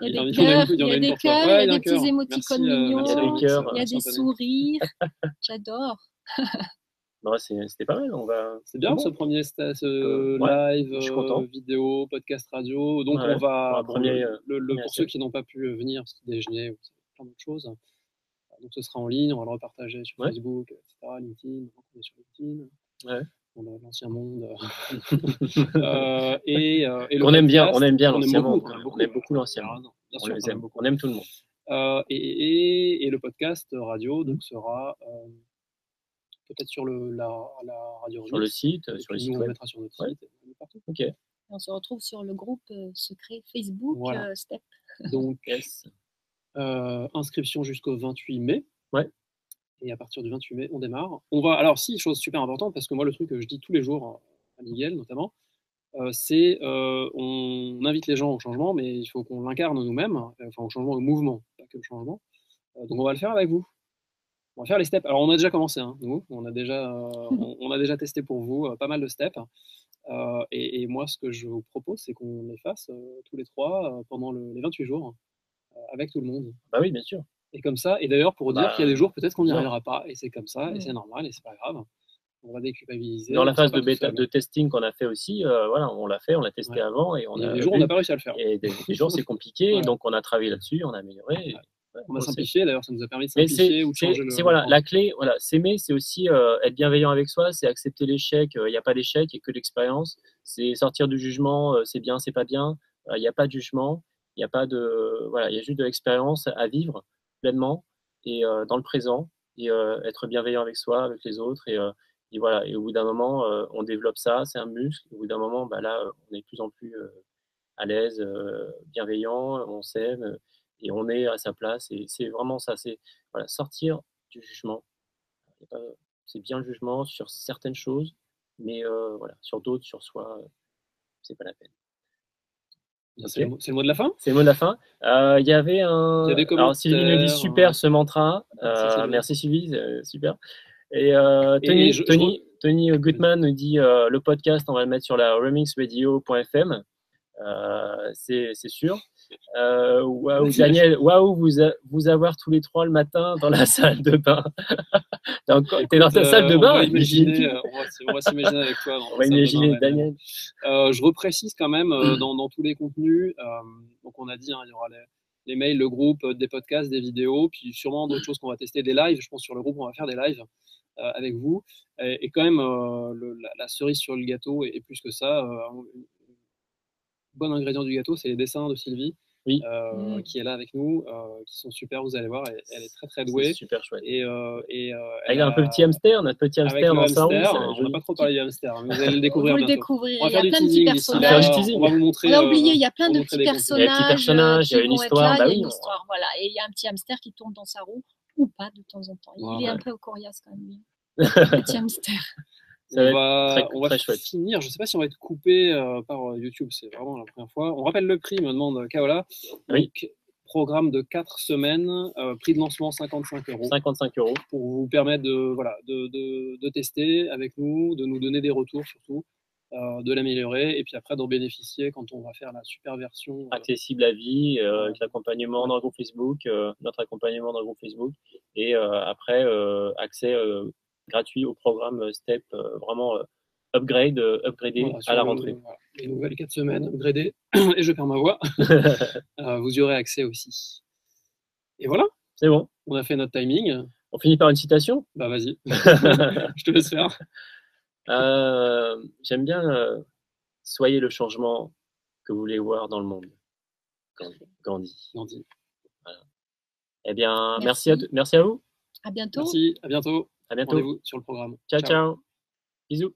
Il y a des cœurs, il y a des cœurs, il y a des petits émoticônes mignons, il y a des sourires. J'adore. Non, c'était pas mal. C'est bien ce premier live, vidéo, podcast radio. Donc on va pour ceux qui n'ont pas pu venir, déjeuner, plein d'autres choses. Donc ce sera en ligne, on va le repartager sur Facebook, etc., LinkedIn. On est sur LinkedIn. Dans l'ancien monde. On aime bien l'ancien monde. On aime beaucoup l'ancien monde. On aime tout le monde. Et le podcast radio donc sera peut-être sur la radio. Sur le site, sur le site. On le mettra sur notre site. Partout. Ok. On se retrouve sur le groupe secret Facebook Step. Donc, inscription jusqu'au 28 mai. Ouais. Et à partir du 28 mai, on démarre. Alors, chose super importante, parce que moi, le truc que je dis tous les jours à Miguel, notamment, c'est on invite les gens au changement, mais il faut qu'on l'incarne nous-mêmes, enfin au changement, au mouvement, pas que le changement. Donc, on va le faire avec vous. On va faire les steps. Alors, on a déjà commencé, hein, nous. On a déjà testé pour vous pas mal de steps. Et moi, ce que je vous propose, c'est qu'on les fasse tous les trois pendant les 28 jours avec tout le monde. Bah oui, bien sûr. Et comme ça, et d'ailleurs, pour dire qu'il y a des jours, peut-être qu'on n'y arrivera pas, et c'est comme ça, et c'est normal, et c'est pas grave. On va déculpabiliser. Dans la phase de testing qu'on a fait aussi, on l'a fait, on l'a testé avant, et il y a des jours, on n'a pas réussi à le faire. Et des jours, c'est compliqué, et donc on a travaillé là-dessus, on a amélioré. On a simplifié, d'ailleurs, ça nous a permis de simplifier ou de changer la clé, s'aimer, c'est aussi être bienveillant avec soi, c'est accepter l'échec. Il n'y a pas d'échec, il n'y a que l'expérience. C'est sortir du jugement, c'est bien, c'est pas bien. Il n'y a pas de jugement, il n'y a pas de. Voilà, il y a juste de l'expérience à vivre pleinement et dans le présent et être bienveillant avec soi, avec les autres. Et voilà, et au bout d'un moment, on développe ça, c'est un muscle. Au bout d'un moment, là, on est de plus en plus à l'aise, bienveillant, on s'aime. Et on est à sa place, et c'est vraiment ça, c'est sortir du jugement. C'est bien le jugement sur certaines choses, mais sur d'autres, sur soi, c'est pas la peine. C'est le mot de la fin. C'est le mot de la fin. Il y avait un. Alors Sylvie nous dit super ce mantra. Merci Sylvie, super. Et Tony Gutman nous dit le podcast, on va le mettre sur la remixradio.fm. C'est sûr. Waouh, Daniel, vous avoir tous les trois le matin dans la salle de bain. T'es dans ta salle de bain. On va s'imaginer avec toi. On va imaginer Daniel. Je reprécise quand même dans tous les contenus. Donc on a dit, il y aura les mails, le groupe, des podcasts, des vidéos, puis sûrement d'autres choses qu'on va tester, des lives. Je pense sur le groupe, on va faire des lives avec vous. Et quand même, la cerise sur le gâteau, et plus que ça, bon ingrédient du gâteau, c'est les dessins de Sylvie. Oui. Qui est là avec nous, qui sont super, vous allez voir, elle est très très douée. C'est super chouette. Et avec un petit hamster, notre petit hamster dans sa roue. On n'a pas trop parlé du hamster, mais vous allez le découvrir Vous le bientôt. découvrirez. On va faire il y a du plein de teasing petits d'ici là. personnages. On va vous montrer. On a oublié, il y a plein on de va petits montrer des Il y a des petits personnages personnages, il y a qui une vont être histoire. là, Bah il y a oui, une histoire, voilà. Et il y a un petit hamster qui tourne dans sa roue, ou pas de temps en temps. Il est un peu coriace quand même, lui. Le petit hamster. On va finir, je ne sais pas si on va être coupé par YouTube, c'est vraiment la première fois. On rappelle le prix, me demande Kaola. Donc, programme de 4 semaines, prix de lancement 55 €. 55 € pour vous permettre de tester avec nous, de nous donner des retours surtout, de l'améliorer et puis après d'en bénéficier quand on va faire la super version. Accessible à vie, avec l'accompagnement dans le groupe Facebook, notre accompagnement dans le groupe Facebook et après accès gratuit au programme STEP, vraiment upgradé à la rentrée. Les nouvelles 4 semaines upgradées, et je perds ma voix, vous y aurez accès aussi. Et voilà, c'est bon. On a fait notre timing. On finit par une citation? Bah vas-y, je te laisse faire. J'aime bien soyez le changement que vous voulez voir dans le monde. Gandhi. Voilà. Eh bien, merci à vous. À bientôt. Merci, à bientôt. À bientôt. Rendez-vous sur le programme. Ciao. Bisous.